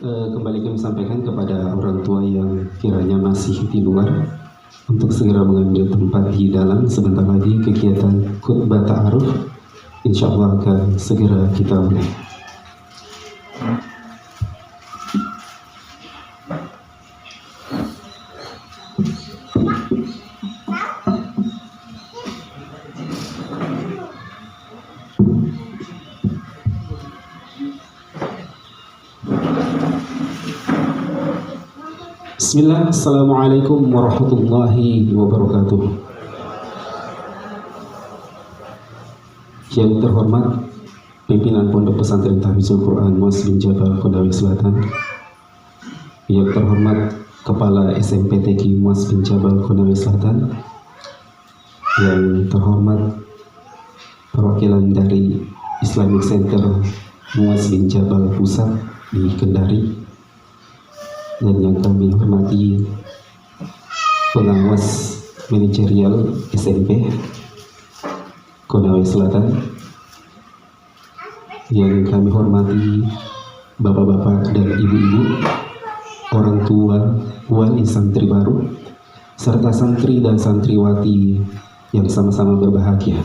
Kembali kami sampaikan kepada orang tua yang kiranya masih di luar untuk segera mengambil tempat di dalam. Sebentar lagi kegiatan khutbah ta'aruf insya Allah akan segera kita mulai. Bismillah, Assalamualaikum warahmatullahi wabarakatuh. Yang terhormat pimpinan Pondok Pesantren Tahfizul Quran Muaz bin Jabal Konawe Selatan, yang terhormat Kepala SMPTQ Muaz bin Jabal Konawe Selatan, yang terhormat perwakilan dari Islamic Center Muaz bin Jabal Pusat di Kendari, dan yang kami hormati pengawas manajerial SMP Konawe Selatan, yang kami hormati bapak-bapak dan ibu-ibu, orang tua wali santri baru, serta santri dan santriwati yang sama-sama berbahagia.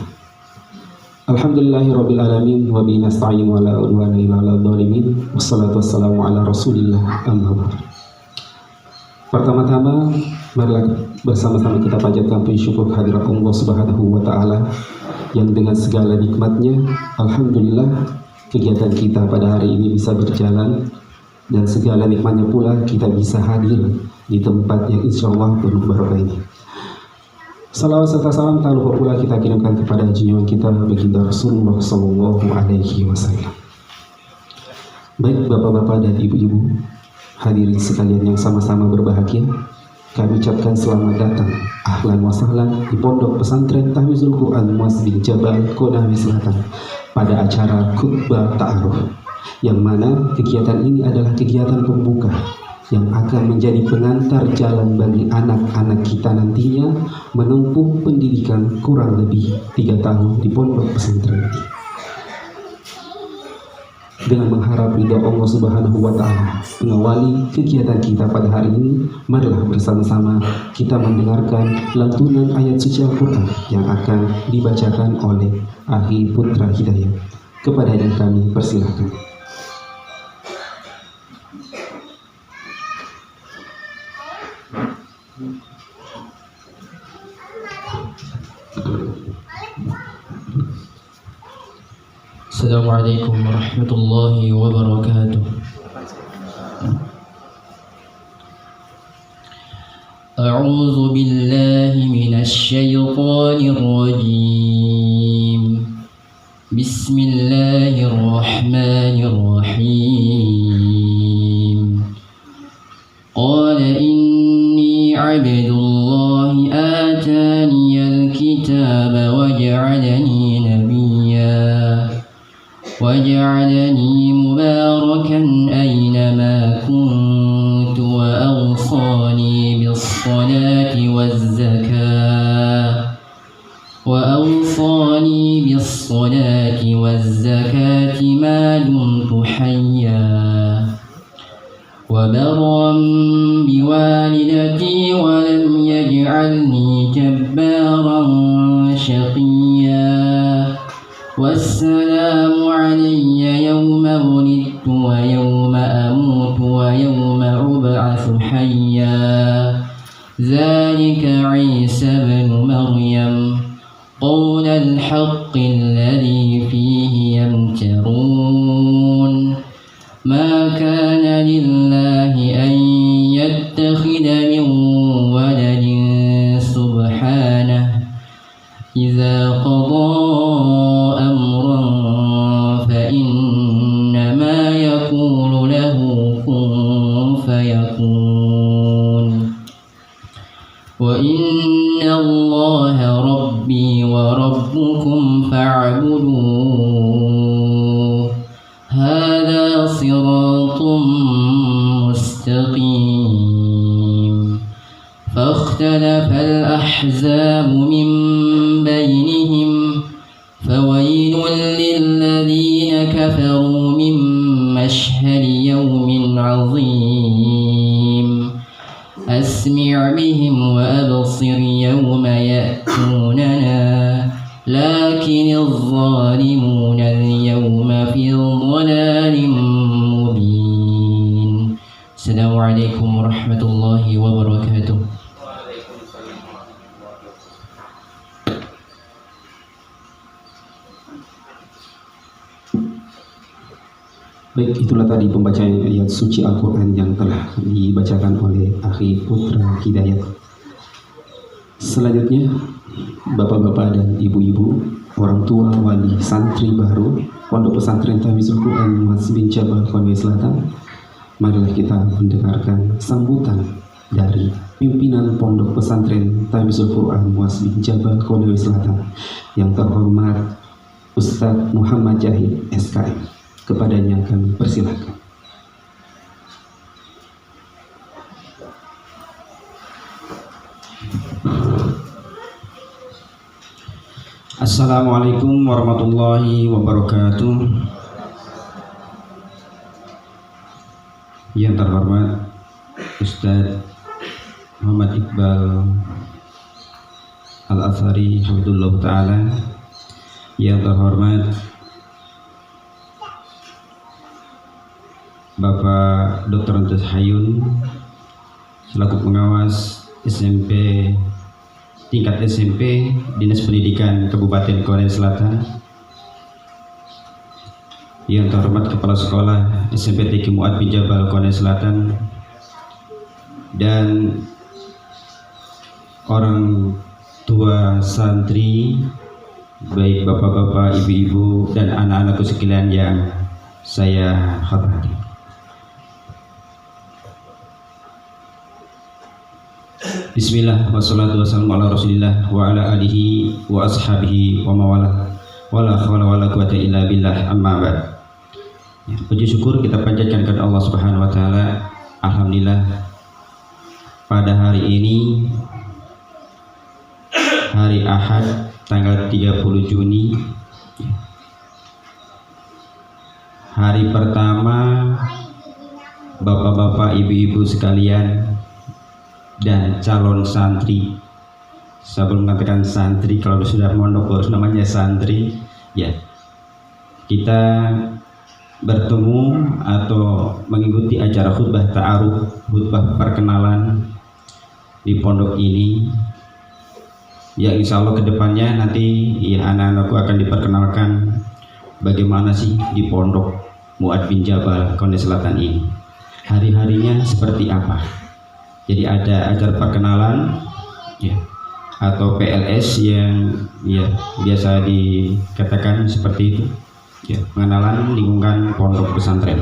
Alhamdulillahirabbil alamin wa bihi nasta'in wa la udwana illa 'alal zalimin wassalatu wassalamu ala Rasulillah amma ba'd. Pertama-tama, marilah bersama-sama kita panjatkan puji syukur kehadirat Allah Subhanahu wa Ta'ala yang dengan segala nikmatnya, alhamdulillah, kegiatan kita pada hari ini bisa berjalan, dan segala nikmatnya pula kita bisa hadir di tempat yang insya Allah penuh barokah ini. Salawat serta salam tak lupa pula kita kirimkan kepada junjungan kita baginda Rasulullah Sallallahu Alaihi Wasallam. Baik bapak-bapak dan ibu-ibu, hadirin sekalian yang sama-sama berbahagia, kami ucapkan selamat datang, ahlan wa sahlan di Pondok Pesantren Tahfizul Quran Muaz bin Jabal Konawe Selatan pada acara khutbah ta'aruf, yang mana kegiatan ini adalah kegiatan pembuka yang akan menjadi pengantar jalan bagi anak-anak kita nantinya menempuh pendidikan kurang lebih 3 tahun di Pondok Pesantren ini. Dengan mengharap ridha Allah Subhanahu wa Ta'ala mengawali kegiatan kita pada hari ini, marilah bersama-sama kita mendengarkan lantunan ayat suci Al-Quran yang akan dibacakan oleh Akhi Putra Hidayat. Kepada yang kami persilahkan. Assalamualaikum warahmatullahi wabarakatuh. A'udzu billahi minasy syaithanir rajim. Bismillahirrahmanirrahim. Qala inni 'abdullahi ataniyal kitaba waj'alani nabiyya وجعلني مباركا أينما كنت وأوصاني بالصلاة والزكاة ما دمت حيا وبرا بوالدتي ولم يجعلني جبارا شقيا والسلام علي يوم ولدت ويوم أموت ويوم أبعث حيا ذلك عيسى بن مريم قول الحق الذي فيه يمترون ما كان لله أن يتخذ من ولد سبحانه إذا قضى أمرا فإنما يقول له كن فيكون وإن الله ربي وربكم فاعبدوه هذا صراط مستقيم فاختلف الأحزاب من بينهم فويل للذين كفروا من مشهد يوم عظيم أسمع بهم وأبصر يوم يأتوننا لكن الظالمون اليوم في ضلال مبين. السلام عليكم ورحمة الله وبركاته. Baik, itulah tadi pembacaan ayat suci Al-Quran yang telah dibacakan oleh Akhi Putra Hidayat. Selanjutnya, bapak-bapak dan ibu-ibu, orang tua, wali, santri baru Pondok Pesantren Tahfizul Quran Muaz bin Jabal Konawe Selatan, marilah kita mendengarkan sambutan dari pimpinan Pondok Pesantren Tahfizul Quran Muaz bin Jabal Konawe Selatan yang terhormat Ustadz Muhammad Jahid SKM. Kepadanya kami persilahkan. Assalamualaikum warahmatullahi wabarakatuh. Yang terhormat Ustadz Muhammad Iqbal Al-Athari Hafidhullah Ta'ala. Yang terhormat Bapak Dr. Antas Hayun selaku pengawas SMP tingkat SMP Dinas Pendidikan Kabupaten Konawe Selatan. Yang terhormat Kepala Sekolah SMP TK Muaz bin Jabal Konawe Selatan dan orang tua santri, baik bapak-bapak, ibu-ibu dan anak-anakku sekalian yang saya hormati. Bismillah wassalatu wassalamu ala rasulillah wa ala alihi wa ashabihi wa mawalah wala hawla wala quwata illa billah, amma ba'd. Puji syukur kita panjatkan kepada Allah Subhanahu wa taala. Alhamdulillah, pada hari ini hari Ahad tanggal 30 Juni, hari pertama bapak-bapak, ibu-ibu sekalian dan calon santri. Sebelum mengatakan santri, kalau sudah mondok harus namanya santri ya. Kita bertemu atau mengikuti acara khutbah ta'aruf, khutbah perkenalan di pondok ini ya. Insya Allah kedepannya nanti ya anak-anakku akan diperkenalkan bagaimana sih di pondok Muaz bin Jabal Konawe Selatan ini, hari-harinya seperti apa. Jadi ada acara perkenalan ya, atau PLS yang ya biasa dikatakan seperti itu ya, pengenalan lingkungan pondok pesantren.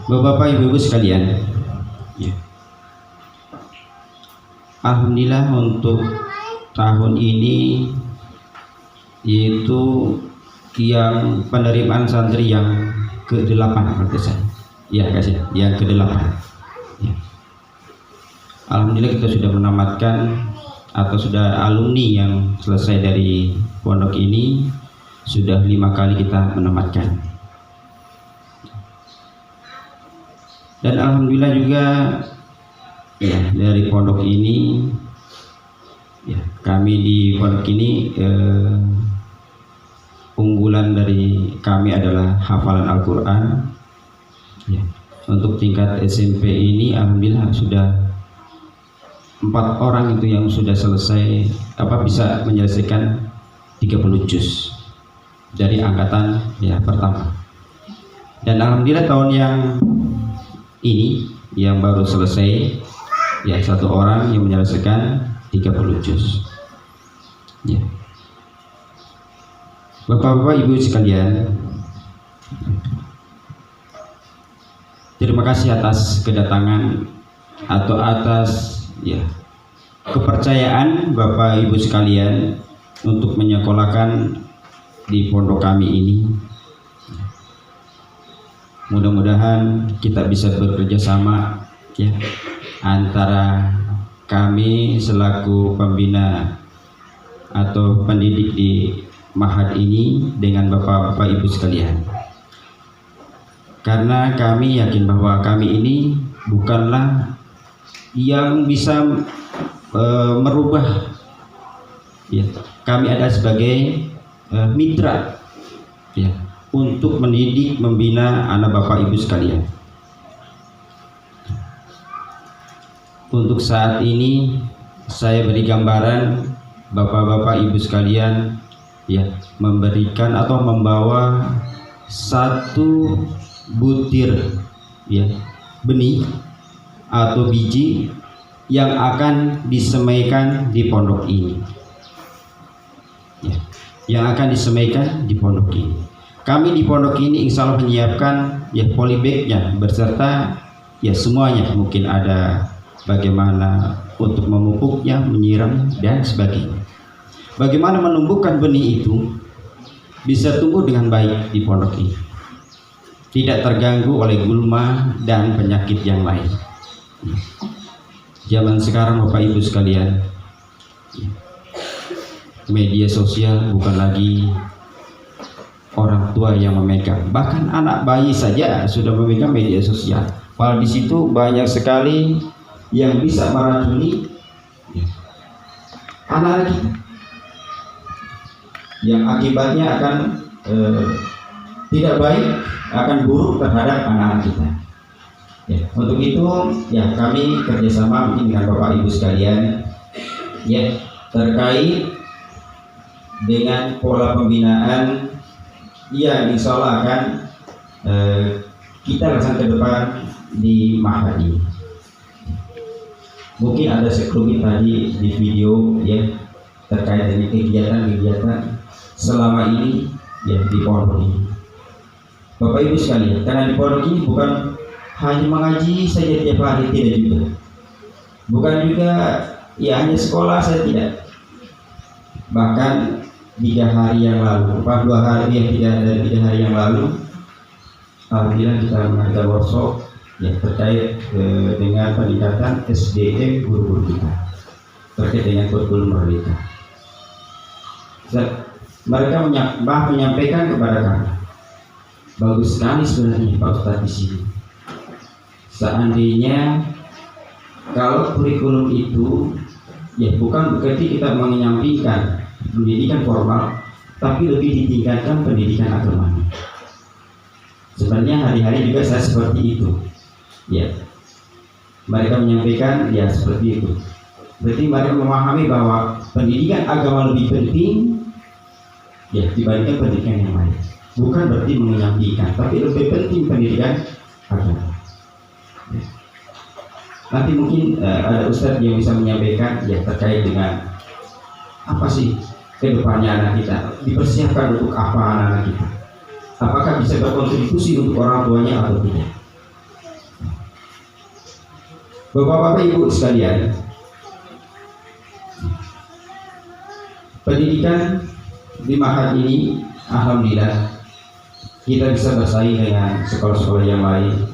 Bapak-bapak, ibu-ibu sekalian ya, alhamdulillah untuk tahun ini yaitu yang penerimaan santri yang ke-8 berarti ya kasih yang ke-8 ya. Alhamdulillah kita sudah menamatkan atau sudah alumni yang selesai dari pondok ini sudah 5 kali kita menamatkan. Dan alhamdulillah juga ya dari pondok ini ya, kami di pondok ini unggulan dari kami adalah hafalan Al-Quran ya. Untuk tingkat SMP ini alhamdulillah sudah 4 orang itu yang sudah selesai bisa menyelesaikan 30 juz dari angkatan ya pertama. Dan alhamdulillah tahun yang ini yang baru selesai ya 1 orang yang menyelesaikan 30 juz ya. Bapak-bapak, ibu sekalian, terima kasih atas kedatangan atau atas ya kepercayaan Bapak Ibu sekalian untuk menyekolahkan di pondok kami ini. Mudah-mudahan kita bisa bekerja sama ya antara kami selaku pembina atau pendidik di Mahad ini dengan Bapak-bapak Ibu sekalian. karena kami yakin bahwa kami ini bukanlah yang bisa merubah, ya, kami ada sebagai mitra, ya, untuk mendidik, membina anak bapak ibu sekalian. Untuk saat ini saya beri gambaran bapak-bapak ibu sekalian, ya, memberikan atau membawa satu butir, ya, benih atau biji yang akan disemaikan di pondok ini, ya, yang akan disemaikan di pondok ini. Kami di pondok ini insya Allah menyiapkan, ya, polybagnya berserta, ya, semuanya. Mungkin ada bagaimana untuk memupuknya, menyiram dan sebagainya. Bagaimana menumbuhkan benih itu bisa tumbuh dengan baik di pondok ini, tidak terganggu oleh gulma dan penyakit yang lain. Zaman sekarang Bapak Ibu sekalian, media sosial bukan lagi orang tua yang memegang, bahkan anak bayi saja sudah memegang media sosial. Padahal di situ banyak sekali yang bisa meracuni anak kita, yang akibatnya akan tidak baik, akan buruk terhadap anak-anak kita. Ya, untuk itu, ya, kami kerjasama mungkin dengan Bapak Ibu sekalian, ya, terkait dengan pola pembinaan yang insya Allah akan kita laksanakan ke depan di Ma'had ini. Mungkin ada sekelumit tadi di video, ya, terkait dengan kegiatan-kegiatan selama ini, ya, di pondok ini. Bapak Ibu sekalian, karena di pondok ini bukan hanya mengaji saja tiap hari, tidak juga. Bukan juga, ya, hanya sekolah saja, tidak. Bahkan 3 hari yang lalu, 2 hari yang tidak dari 3 hari yang lalu, alhamdulillah kita mengadakan workshop, ya, terkait dengan peningkatan SDM guru-guru kita, terkait dengan kurikulum merdeka. Mereka menyampaikan kepada kami, bagus sekali sebenarnya Pak Ustadz di sini. Seandainya kalau kurikulum itu, ya, bukan berarti kita menyampingkan pendidikan formal, tapi lebih ditingkatkan pendidikan agama. Sebenarnya hari-hari juga saya seperti itu, ya. Mereka menyampaikan, ya, seperti itu. Berarti mereka memahami bahwa pendidikan agama lebih penting, ya, dibandingkan pendidikan yang lain. Bukan berarti menyampingkan, tapi lebih penting pendidikan agama. Ya. Nanti mungkin ada Ustadz yang bisa menyampaikan, ya, terkait dengan apa sih kedepannya anak kita, dipersiapkan untuk apa anak-anak kita, apakah bisa berkontribusi untuk orang tuanya atau tidak. Bapak-bapak ibu sekalian, pendidikan di Ma'had ini alhamdulillah kita bisa bersaing dengan sekolah-sekolah yang lain.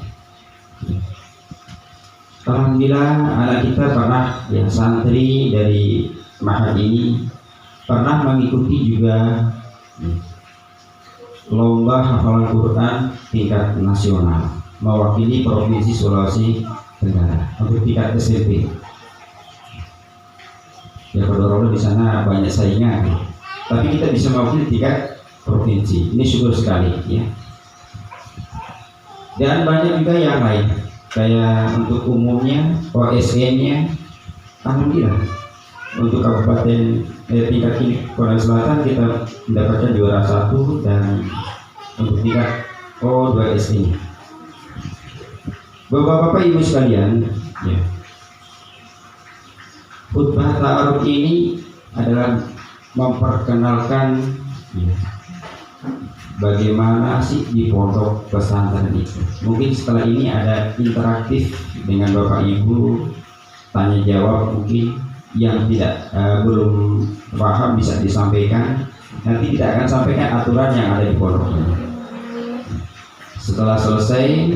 Alhamdulillah anak kita pernah, ya, santri dari Ma'had ini pernah mengikuti juga lomba hafalan Quran tingkat nasional mewakili Provinsi Sulawesi Tenggara untuk tingkat SMP. Ya, pada di sana banyak saingan, tapi kita bisa mewakili tingkat provinsi. Ini syukur sekali, ya. Dan banyak juga yang lain, kayak untuk umumnya, OSN-nya, alhamdulillah. Untuk kabupaten tingkat ini Korea Selatan kita mendapatkan juara 1, dan untuk tingkat O2S ini. Bapak-bapak ibu sekalian, ya, khutbah ta'aruf ini adalah memperkenalkan, ya, bagaimana sih di pondok pesantren itu. Mungkin setelah ini ada interaktif dengan bapak ibu, tanya jawab, mungkin yang tidak belum paham bisa disampaikan. Nanti tidak akan sampaikan aturan yang ada di pondok ini. Setelah selesai,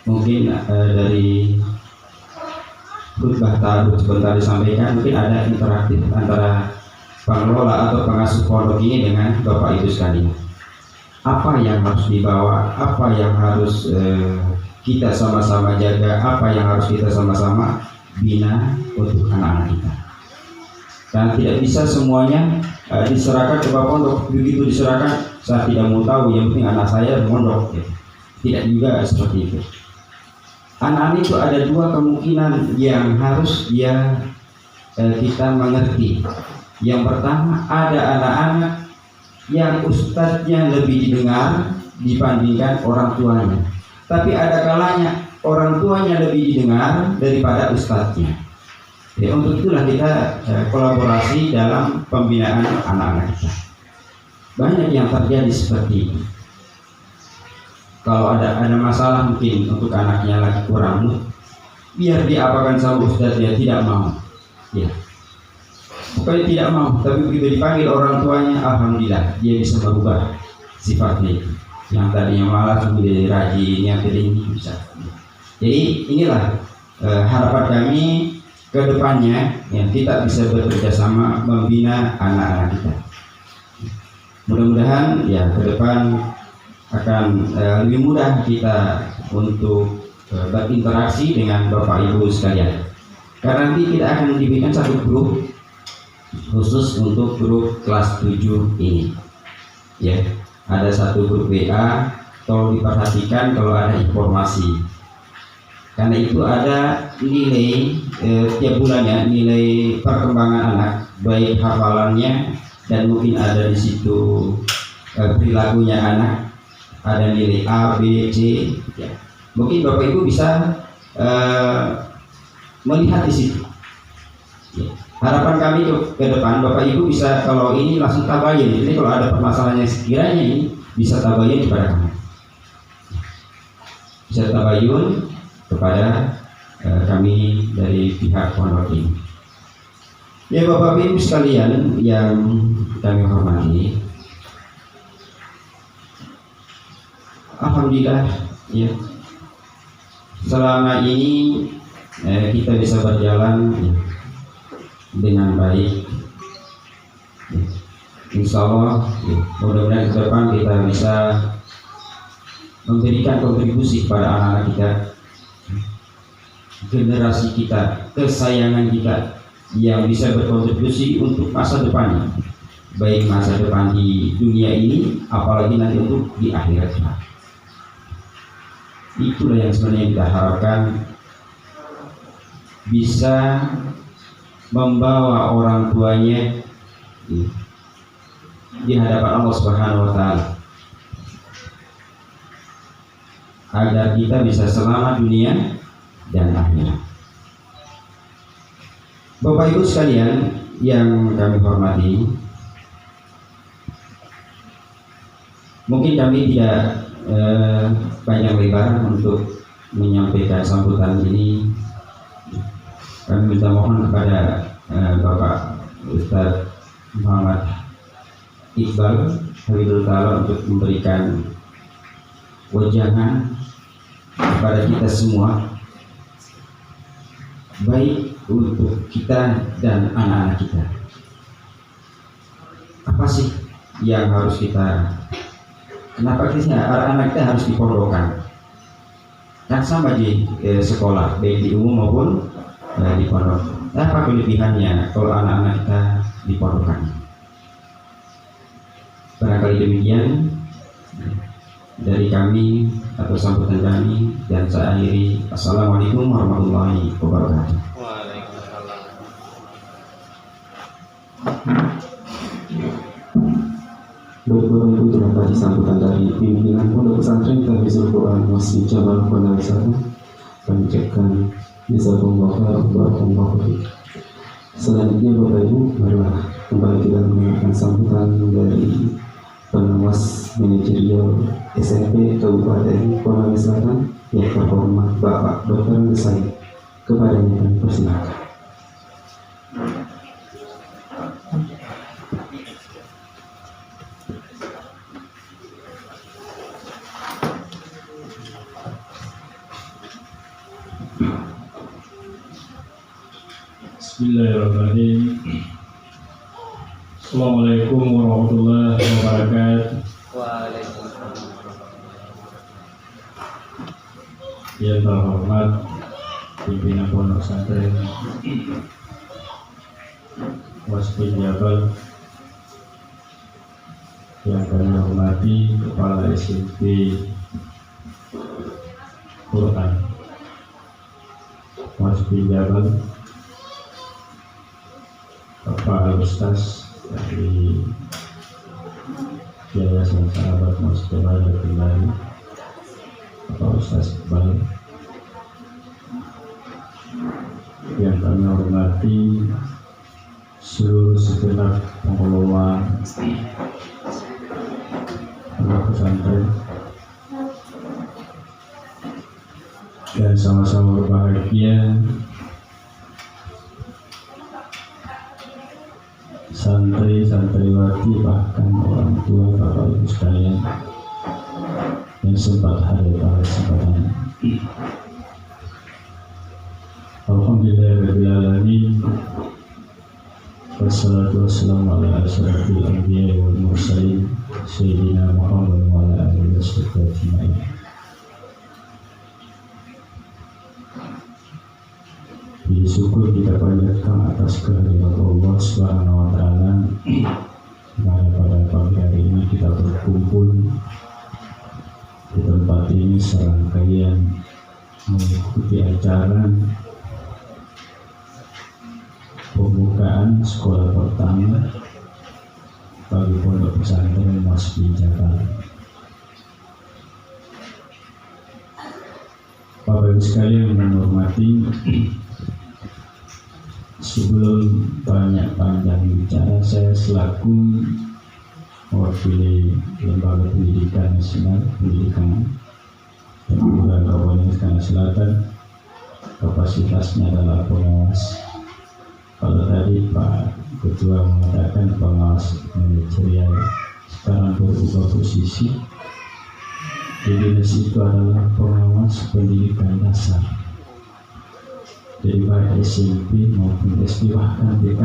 mungkin dari khutbah ta'aruf sebentar disampaikan, mungkin ada interaktif antara pengelola atau pengasuh pondok ini dengan bapak ibu sekalian. apa yang harus dibawa, apa yang harus kita sama-sama jaga, apa yang harus kita sama-sama bina untuk anak-anak kita. Dan tidak bisa semuanya diserahkan ke pondok. Begitu diserahkan, saya tidak mau tahu, yang penting anak saya mondok. Tidak juga seperti itu. Anak-anak itu ada dua kemungkinan yang harus kita mengerti. Yang pertama, ada anak-anak yang ustadznya lebih didengar dibandingkan orang tuanya. Tapi ada kalanya orang tuanya lebih didengar daripada ustadznya. Ya, untuk itulah kita kolaborasi dalam pembinaan anak-anak kita. Banyak yang terjadi seperti itu. Kalau ada masalah mungkin untuk anaknya lagi kurang, biar diapakan sama ustadz, dia tidak mau. Ya, bukan tidak mau, tapi begitu dipanggil orang tuanya, alhamdulillah dia bisa merubah sifatnya itu. Yang tadinya malas menjadi rajin, yang tadinya bisa. Jadi inilah harapan kami ke depannya, ya, kita bisa bekerja sama membina anak-anak kita. Mudah-mudahan ya ke depan akan lebih mudah kita untuk berinteraksi dengan Bapak Ibu sekalian. Karena nanti kita akan dibikin satu grup khusus untuk grup kelas 7 ini. Ya, ada satu grup WA, tolong diperhatikan kalau ada informasi. Karena itu ada nilai tiap bulannya, nilai perkembangan anak, baik hafalannya dan mungkin ada di situ perilakunya anak. Ada nilai A, B, C. Ya. Mungkin Bapak Ibu bisa melihat di situ. Ya. Harapan kami ke depan Bapak Ibu bisa kalau ini langsung tabayun. Jadi kalau ada permasalahan yang sekiranya ini bisa tabayun kepada kami. Bisa tabayun kepada kami dari pihak pondok ini. Ya Bapak Ibu sekalian yang kami hormati, alhamdulillah ya, selama ini kita bisa berjalan ya, dengan baik. Ya. Insya Allah ya, mudah-mudahan ke depan kita bisa memberikan kontribusi kepada anak-anak kita, generasi kita, kesayangan kita yang bisa berkontribusi untuk masa depannya, baik masa depan di dunia ini apalagi nanti untuk di akhirat. Itulah yang sebenarnya kita harapkan, bisa membawa orang tuanya di hadapan Allah Subhanahu wa Ta'ala, agar kita bisa selamat dunia dan akhirat. Bapak Ibu sekalian yang kami hormati, mungkin kami tidak panjang lebar untuk menyampaikan sambutan ini. Kami minta mohon kepada Bapak Ustadz Muhammad Iqbal Hafidhul Ta'ala untuk memberikan wejangan kepada kita semua, baik untuk kita dan anak-anak kita. Apa sih yang harus kita, kenapa anak-anak kita harus dipondokan? Kan sama di sekolah, baik di umum maupun di pondok. Apa kelebihannya kalau anak-anak kita dipondokkan? Barangkali demikian dari kami atau sambutan kami, dan saya akhiri. Assalamualaikum warahmatullahi wabarakatuh. Waalaikumsalam. Bapak Ibu, telah tadi sambutan dari pimpinan Pondok Pesantren Tahfizul Quran Masjid Jabal Qanal Sana. Kami ucapkan jazakumullah khairan barakallahu fiik. Selanjutnya Bapak Ibu, marilah kembali kita mendengarkan sambutan dari pengawas manajerial SMP Kabupaten Konawe Selatan yang terhormat Bapak Dr. Said. Kepadanya kami persilakan. Bismillahirrahmanirrahim. Assalamualaikum warahmatullahi wabarakatuh. Waalaikumsalam. Yang terhormat pimpinan Pondok Pesantren Waspi Jabal, yang kami hormati Kepala SMP Quran Waspi Jabal, Bapak Al-Ustaz dari Yayasan Sahabat Mustafa Kembali, Bapak Ustaz Iqbal, yang kami hormati seluruh segenap pengelola pondok pesantren, dan sama-sama berbahagia santri-santriwati, bahkan orang tua Bapak Ibu sekalian yang sempat hadir pada kesempatan. Alhamdulillahirabbil alamin. Wassalatu wassalamu ala asyrafil anbiya'i wal mursalin sayyidina Muhammad wa ala alihi wasallam. Puji syukur kita panjatkan atas kehadiran Allah Subhanahu wa taala, karena pada pagi hari ini kita berkumpul di tempat ini serangkaian mengikuti acara pembukaan sekolah pertama bagi Pondok Pesantren Waspi Jabal. Bapak Ibu sekalian menghormati, sebelum banyak panjang bicara, saya selaku mewakili Lembaga Pendidikan Nasional Pendidikan Perguruan Kabupaten Tangerang Selatan, kapasitasnya adalah pengawas. Kalau tadi Pak Ketua mengatakan pengawas manajerial, sekarang berubah posisi. Di dinas itu adalah pengawas pendidikan dasar. Jadi baik SMP maupun SD bahkan TK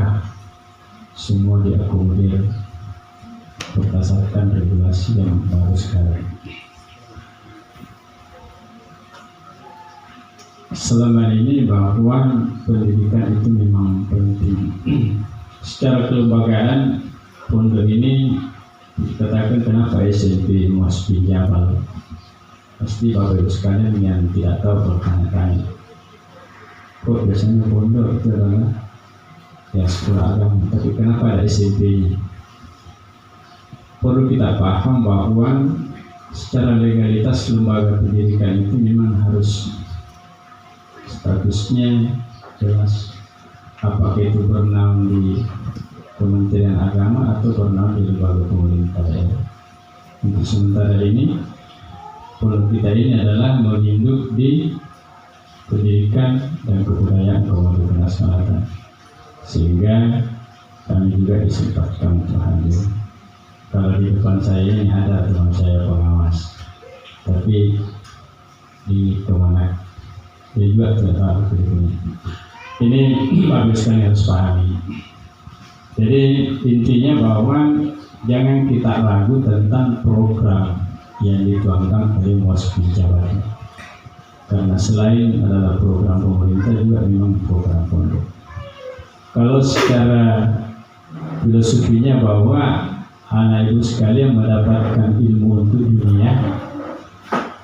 semua diakomodir berdasarkan regulasi yang baru sekarang. Selama ini bahwa pendidikan itu memang penting. Secara kelembagaan pondok ini dikatakan kenapa SMP Waspi Jabal. Pasti Bapak Ibu sekalian yang tidak tahu bertanya-tanya, kok biasanya pondok itu adalah ya sekolah agama, tapi kenapa ada SMP-nya? Perlu kita paham bahwa secara legalitas lembaga pendidikan itu memang harus statusnya jelas, apakah itu bernaung di Kementerian Agama atau bernaung di lembaga pemerintah daerah. Untuk sementara ini, pondok kita ini adalah menginduk di pendidikan dan kebudayaan Kabupaten Selatan, sehingga kami juga disempatkan untuk hadir. Kalau di depan saya ini ada teman saya pengawas, tapi di kemana dia juga tidak tahu. Ini bagus kan harus pahami. Jadi intinya bahwa jangan kita ragu tentang program yang dituangkan oleh Waspi Jabal, karena selain adalah program pemerintah juga memang program pondok. Kalau secara filosofinya bahwa anak ibu sekalian mendapatkan ilmu untuk dunia,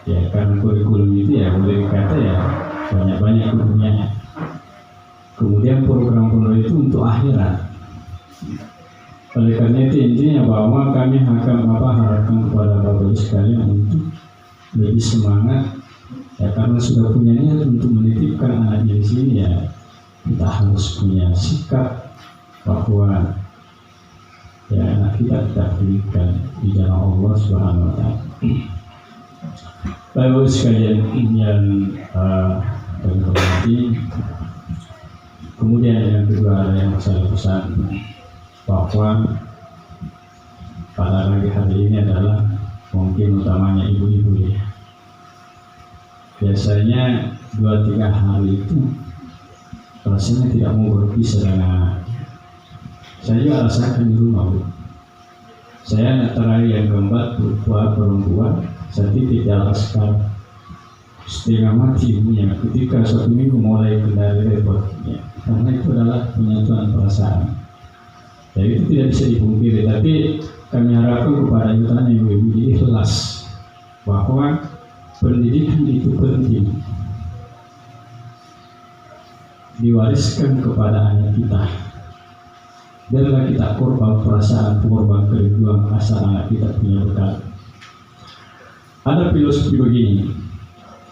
ya karena kurikulum itu ya boleh dikata ya banyak-banyak ke dunianya. Kemudian program pondok itu untuk akhirat. Oleh karena itu intinya bahwa kami akan harapkan kepada Bapak Ibu sekalian untuk lebih semangat, ya karena sudah punya niat untuk menitipkan anaknya di sini, ya kita harus punya sikap bahwa ya anak kita berikan di jalan Allah Subhanahu wa taala. Bapak Ibu sekalian yang kami hormati, kemudian yang kedua yang saya pesan bahwa pada pagi hari ini adalah mungkin utamanya ibu-ibu ya. Biasanya 2-3 hari itu rasanya tidak mau berpisah dengan anak. Saya juga rasakan di rumah, Bu. Saya anak terakhir yang keempat, perempuan, saya titip di Alaska. setengah mati ya, ketika suatu minggu mulai kendali repot ya, karena itu adalah penyatuan perasaan. Jadi itu tidak bisa dipungkiri, tapi kami harapkan kepada intan yang lebih ikhlas bahwa pendidikan itu penting diwariskan kepada anak kita. Biarlah kita korban perasaan, korban kerinduan asal anak kita punya bekal. Ada filosofi begini,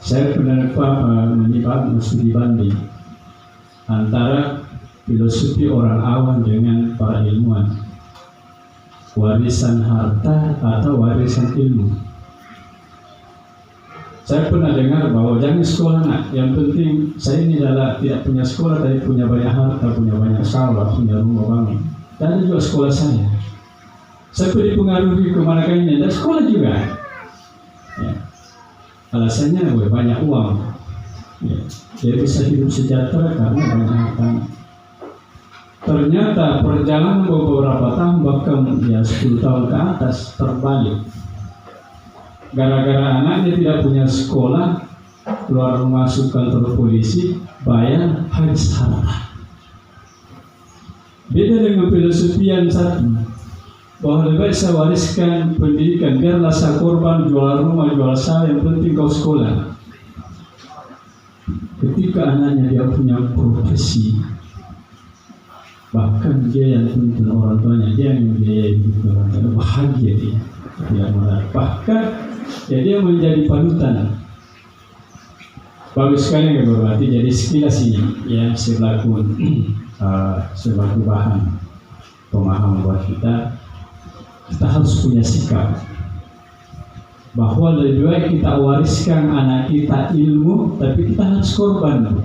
saya pernah menyimak studi banding antara filosofi orang awam dengan para ilmuwan, warisan harta atau warisan ilmu. Saya pernah dengar bahwa jangan sekolah nak, yang penting saya ini adalah tidak punya sekolah tapi punya banyak harta, punya banyak sawah, punya rumah bangun. Dan juga sekolah saya perlu dipengaruhi kemana-mana ini, dan sekolah juga. Ya. Alasannya banyak uang, ya. Dia bisa hidup sejahtera karena banyak harta. Ternyata perjalanan beberapa tahun bahkan ya 10 tahun ke atas terbalik. Gara-gara anaknya tidak punya sekolah, keluar masuk kantor polisi, bayar habis harta. Beda dengan filosofi yang satu, bahwa lebih baik saya wariskan pendidikan, biarlah saya korban jual rumah, jual sawah, yang penting kau sekolah. Ketika anaknya dia punya profesi, bahkan dia yang tuntun orang tuanya, dia yang membiayai hidup orang tuanya, bahagia dia, tidak marah. Bahkan ya dia menjadi panutan. Bagus sekali yang berarti. Jadi sekilas ini ya selaku bahan pemahaman buat kita harus punya sikap bahwa lebih baik kita wariskan anak kita ilmu, tapi kita harus korban.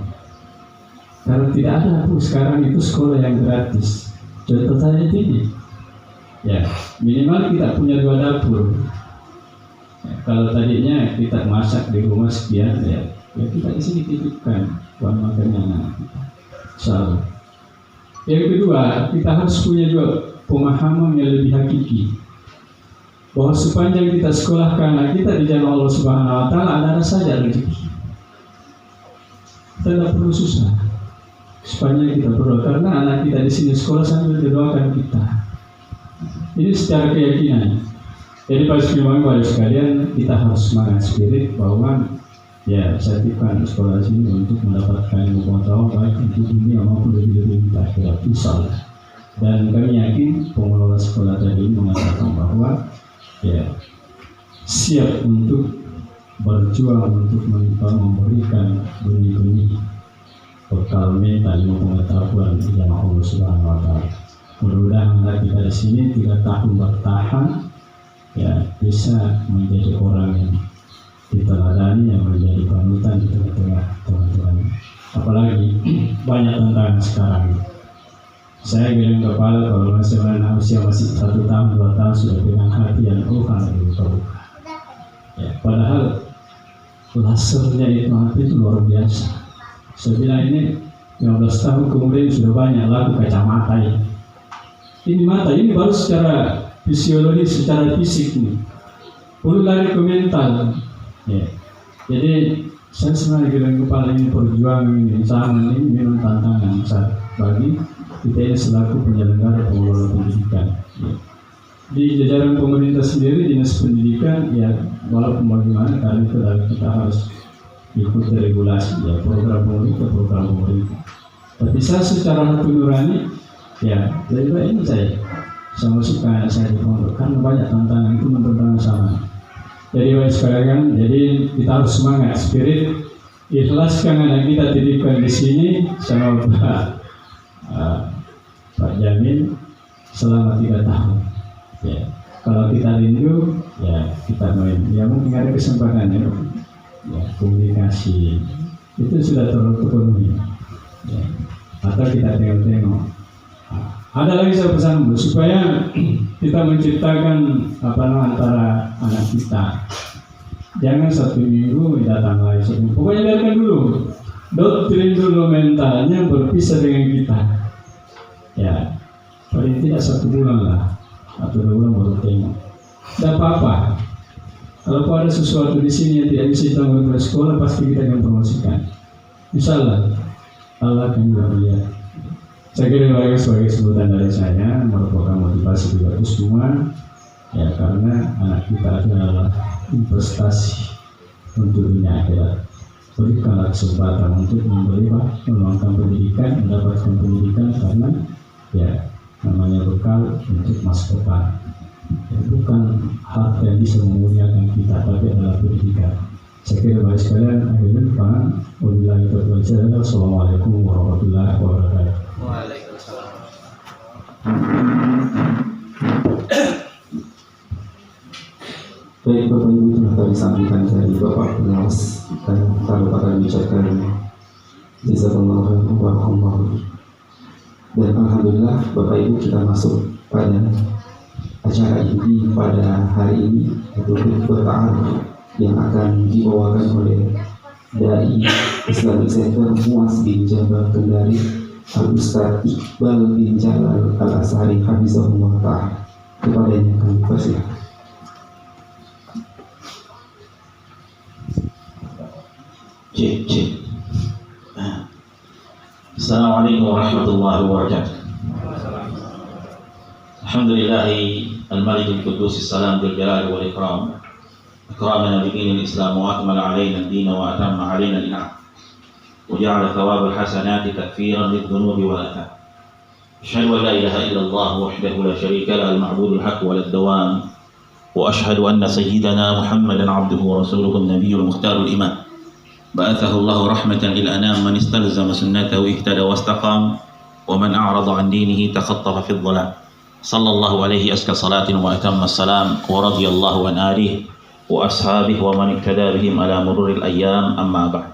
Karena tidak ada sekarang itu sekolah yang gratis. Contoh saya ini, ya minimal kita punya 2 dapur. Ya, kalau tadinya kita masak di rumah sekian, ya kita di sini titipkan uang makannya anak kita. Selalu. Yang kedua, kita harus punya juga pemahaman yang lebih hakiki, bahwa sepanjang kita sekolahkan anak kita di jalan Allah Subhanahu Wa Taala, ada saja rezeki. Kita tidak perlu susah. Sepanjang kita berdoa, karena anak kita di sini sekolah sambil didoakan kita. Ini secara keyakinan. Jadi pada sekalian kita harus semangat spirit bahwa ya saya titipkan sekolah sini untuk mendapatkan ilmu pengetahuan baik untuk dunia maupun lebih akhirat, insyaallah. Dan kami yakin pengelola sekolah tadi mengatakan bahwa ya siap untuk berjuang untuk memberikan benih-benih bekal mental ilmu pengetahuan di jalan Allah Subhanahu Wa Taala. Mudah-mudahan kita di sini 3 tahun bertahan ya bisa menjadi orang yang diteladani, yang menjadi panutan di tengah-tengah teman-teman. Apalagi banyak tantangan sekarang. Saya bilang kepala kalau masih usia masih 1 tahun 2 tahun sudah dengan hati yang sangat dibuka-buka. Ya, padahal lasernya itu hati itu luar biasa. Saya bilang ini 15 tahun kemudian sudah banyak laku kacamata ini. Ini mata ini baru secara fisiologi, secara fisik nih. Perlu lari ke mental. Ya. Jadi saya sebenarnya bilang kepala ini perjuangan ini zaman ini memang tantangan besar bagi kita ini selaku penyelenggara pengelola pendidikan. Ya. Di jajaran pemerintah sendiri, dinas pendidikan ya walaupun bagaimana karena itu kita harus ikuti regulasi ya program pemerintah. Tapi saya secara hati nurani ya lebih baik ini saya masuk ke anak saya di pondok karena banyak tantangan itu menentang sama. Jadi baik sekalian, jadi kita harus semangat spirit, ikhlaskan anak kita titipkan di sini sama Pak Jamin selama 3 tahun. Ya, kalau kita rindu, ya kita main. Ya mungkin ada kesempatan ya komunikasi itu sudah terpenuhi. Ya. Atau kita tengok-tengok. Ada lagi saya pesan supaya kita menciptakan antara anak kita. Jangan 1 minggu datang lagi. Pokoknya biarkan dulu. Doktrin dulu mentalnya berpisah dengan kita. Ya, paling tidak 1 bulan lah atau 2 bulan baru tengok. Tidak apa-apa. Kalau ada sesuatu di sini yang tidak bisa ditanggung oleh sekolah, pasti kita akan promosikan. Insyaallah Allah akan juga melihat. Saya kira mereka sebagai sebutan dari saya merupakan motivasi juga untuk semua, ya, karena anak kita adalah investasi untuk dunia akhirat. Berikanlah kesempatan untuk meluangkan pendidikan, mendapatkan pendidikan, karena ya namanya bekal untuk masa depan. Ya, bukan harta yang bisa memuliakan kita, tapi adalah pendidikan. Saya kira baik sekalian, akhirnya Pak, wabillahi taufiq wal hidayah. Assalamualaikum warahmatullahi wabarakatuh. Waalaikumsalam. Baik Bapak Ibu, telah kami sampaikan dari Bapak Pengawas, dan tak lupa kami ucapkan jazakallahu khairan barakallahu. Dan alhamdulillah Bapak Ibu, kita masuk pada acara inti pada hari ini, yaitu berta'aruf yang akan dibawakan oleh Dai Islamic Center Muaz bin Jabal Kendari, Al-Ustaz Iqbal bin Jalal Al-Ashari hafizahullah ta'ala. Kepadanya kami persilakan. Cik. Assalamualaikum warahmatullahi wabarakatuh. Alhamdulillahi al-Malik al-Qudus as-Salam bil jalal wal ikram. Akramana bi dinil Islam wa akmala alaina ad-din wa atamma alaina al-ni'am. Wa ja'ala thawab al-hasanati takfiran lidh-dhunubi wal atham. Asyhadu an la ilaha illallah wahdahu la syarika lahu al-ma'budul haqq wal dawam. Wa asyhadu anna sayyidana Muhammadan 'abduhu wa rasuluhu an-nabiyyul mukhtarul imam. بعثه الله رحمة للأنام من استلزم سنته اهتدى واستقام ومن أعرض عن دينه تخطف في الظلام صلى الله عليه أزكى صلاة وأتم السلام ورضي الله عن آله وأصحابه ومن اهتدى بهم على مرور الأيام أما بعد.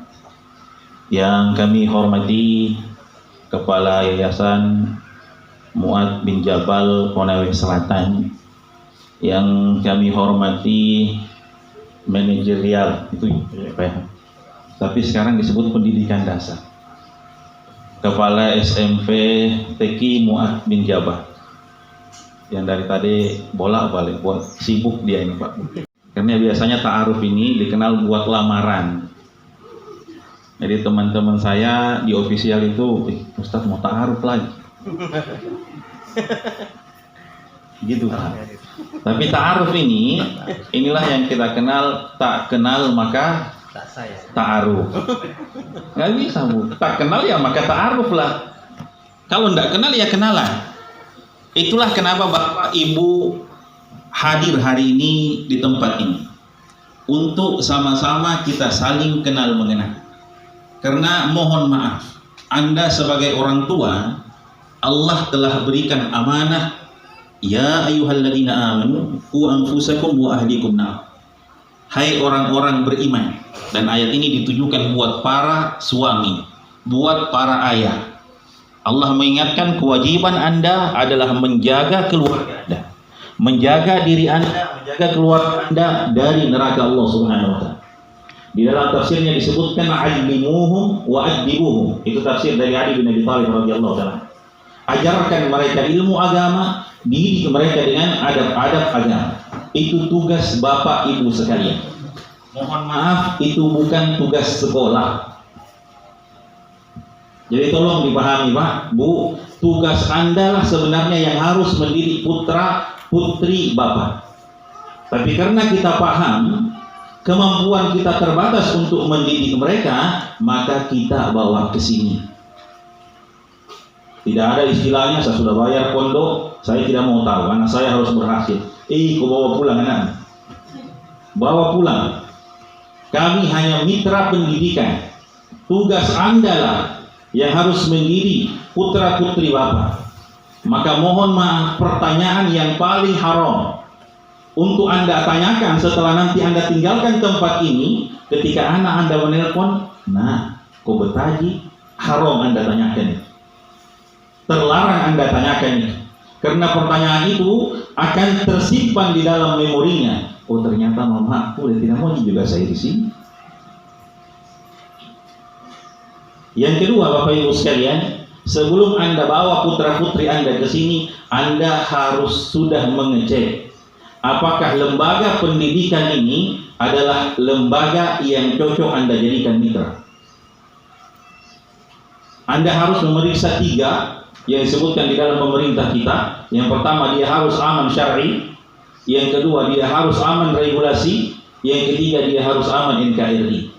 Yang kami hormati Kepala Yayasan Muaz bin Jabal Konawe Selatan, yang kami hormati manajerial itu apa ya? Tapi sekarang disebut pendidikan dasar, Kepala SMP TK Muaz bin Jabal, yang dari tadi bolak-balik buat sibuk dia ini Pak, karena biasanya ta'aruf ini dikenal buat lamaran. Jadi teman-teman saya di official itu, Ustaz mau ta'aruf lagi gitu Pak. Tapi ta'aruf ini, inilah yang kita kenal, tak kenal maka ta'aruf. Nggak bisa Bu, tak kenal ya maka ta'aruf lah. Kalau nggak kenal ya kenalan. Itulah kenapa Bapak Ibu hadir hari ini di tempat ini, untuk sama-sama kita saling kenal mengenal. Karena mohon maaf, Anda sebagai orang tua, Allah telah berikan amanah, ya ayyuhalladzina amanu qu anfusakum wa ahlikum nar. Hai orang-orang beriman. Dan ayat ini ditujukan buat para suami, buat para ayah. Allah mengingatkan kewajiban Anda adalah menjaga keluarga Anda, menjaga diri Anda, menjaga keluarga Anda dari neraka Allah Subhanahu wa taala. Di dalam tafsirnya disebutkan allimuhum wa addibuhum. Itu tafsir dari Ali bin Abi Thalib radhiyallahu taala. Ajarkan mereka ilmu agama, didik mereka dengan adab-adab agama. Itu tugas Bapak Ibu sekalian. Mohon maaf, itu bukan tugas sekolah. Jadi tolong dipahami Pak, Bu, tugas Anda lah sebenarnya yang harus mendidik putra putri Bapak. Tapi karena kita paham kemampuan kita terbatas untuk mendidik mereka, maka kita bawa ke sini. Tidak ada istilahnya saya sudah bayar pondok, saya tidak mau tahu, anak saya harus berhasil. Kau bawa pulang anak. Bawa pulang. Kami hanya mitra pendidikan. Tugas Anda lah yang harus mendidik putra-putri Bapak. Maka mohon maaf, pertanyaan yang paling haram untuk Anda tanyakan setelah nanti Anda tinggalkan tempat ini, ketika anak Anda menelpon, nah, kau betaji, haram Anda tanyakan. Terlarang Anda tanyakan. Karena pertanyaan itu akan tersimpan di dalam memorinya. Oh ternyata mama aku tidak mau juga saya di sini. Yang kedua Bapak Ibu sekalian, sebelum Anda bawa putra putri Anda ke sini, Anda harus sudah mengecek apakah lembaga pendidikan ini adalah lembaga yang cocok Anda jadikan mitra. Anda harus memeriksa 3 yang disebutkan di dalam pemerintah kita. Yang pertama, dia harus aman syar'i. Yang kedua, dia harus aman regulasi. Yang ketiga, dia harus aman NKRI.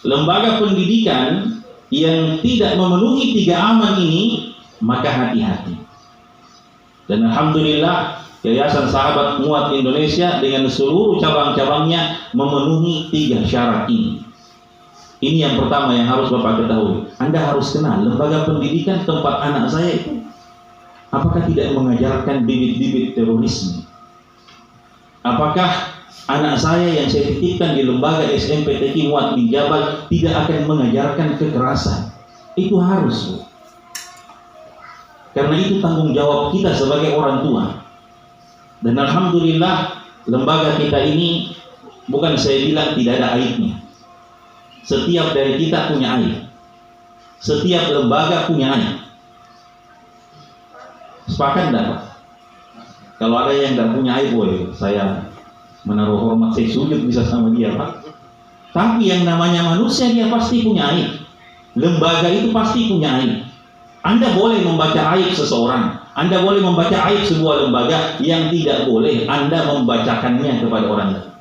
Lembaga pendidikan yang tidak memenuhi 3 aman ini, maka hati-hati. Dan alhamdulillah, Yayasan Sahabat Muat Indonesia dengan seluruh cabang-cabangnya memenuhi 3 syarat ini. Ini yang pertama yang harus Bapak ketahui. Anda harus kenal lembaga pendidikan tempat anak saya itu apakah tidak mengajarkan bibit-bibit terorisme? Apakah anak saya yang saya titipkan di lembaga SMP TQ Muat bin Jabal tidak akan mengajarkan kekerasan? Itu harus, Bu. Karena itu tanggung jawab kita sebagai orang tua. Dan alhamdulillah lembaga kita ini, bukan saya bilang tidak ada aibnya. Setiap dari kita punya aib. Setiap lembaga punya aib. Sepakat enggak, Pak? Kalau ada yang enggak punya aib, boleh saya menaruh hormat, saya sujud bisa sama dia, Pak. Tapi yang namanya manusia, dia pasti punya aib. Lembaga itu pasti punya aib. Anda boleh membaca aib seseorang, Anda boleh membaca aib sebuah lembaga, yang tidak boleh Anda membacakannya kepada orang lain.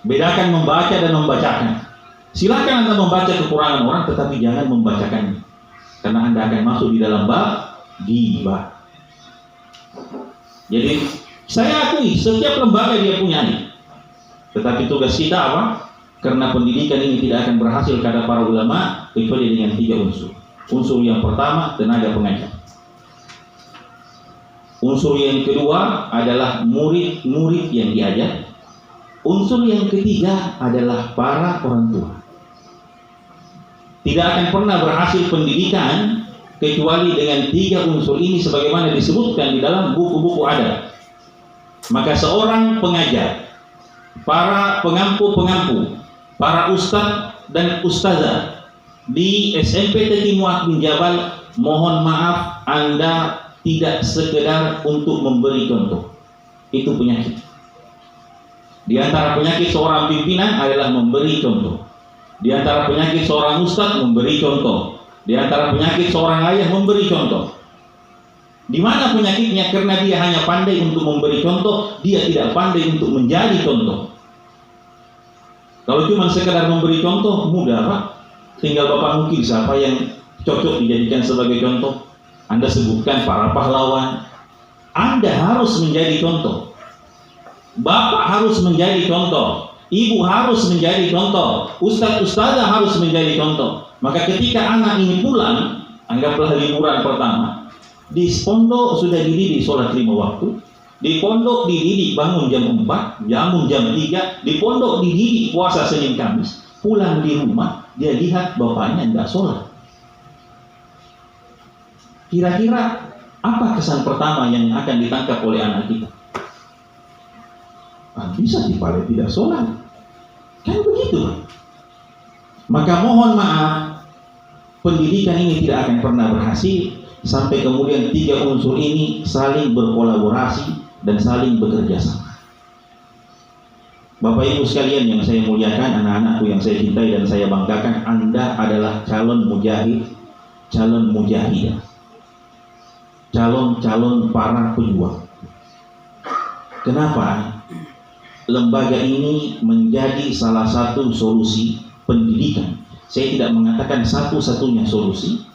Bedakan membaca dan membacakan. Silakan Anda membaca kekurangan orang, tetapi jangan membacakannya, karena Anda akan masuk di dalam bab ghibah. Jadi saya akui setiap lembaga dia punya aib. Tetapi tugas kita apa? Karena pendidikan ini tidak akan berhasil kata para ulama kecuali dengan 3 unsur. Unsur yang pertama, tenaga pengajar. Unsur yang kedua adalah murid-murid yang diajar. Unsur yang ketiga adalah para orang tua. Tidak akan pernah berhasil pendidikan kecuali dengan 3 unsur ini sebagaimana disebutkan di dalam buku-buku adat. Maka seorang pengajar, para pengampu-pengampu, para ustadz dan ustazah di SMP TQ Muat bin Jabal, mohon maaf Anda tidak sekedar untuk memberi contoh. Itu penyakit. Di antara penyakit seorang pimpinan adalah memberi contoh. Di antara penyakit seorang ustadz memberi contoh. Di antara penyakit seorang ayah memberi contoh. Di mana penyakitnya? Karena dia hanya pandai untuk memberi contoh, dia tidak pandai untuk menjadi contoh. Kalau cuma sekedar memberi contoh, mudah, Pak. Tinggal Bapak mungkin siapa yang cocok dijadikan sebagai contoh. Anda sebutkan para pahlawan. Anda harus menjadi contoh. Bapak harus menjadi contoh. Ibu harus menjadi contoh. Ustadz-ustazah harus menjadi contoh. Maka ketika anak ini pulang, anggaplah liburan pertama, di pondok sudah dididik sholat 5 waktu, di pondok dididik bangun jam 4, bangun jam 3, di pondok dididik puasa Senin Kamis, pulang di rumah, dia lihat bapaknya tidak sholat. Kira-kira apa kesan pertama yang akan ditangkap oleh anak kita? Bisa dipalai tidak sholat. Kan begitu. Maka mohon maaf, pendidikan ini tidak akan pernah berhasil sampai kemudian 3 unsur ini saling berkolaborasi dan saling bekerja sama. Bapak Ibu sekalian yang saya muliakan, anak-anakku yang saya cintai dan saya banggakan, Anda adalah calon mujahid, calon mujahidah, calon-calon para pejuang. Kenapa? Lembaga ini menjadi salah satu solusi pendidikan. Saya tidak mengatakan satu-satunya solusi.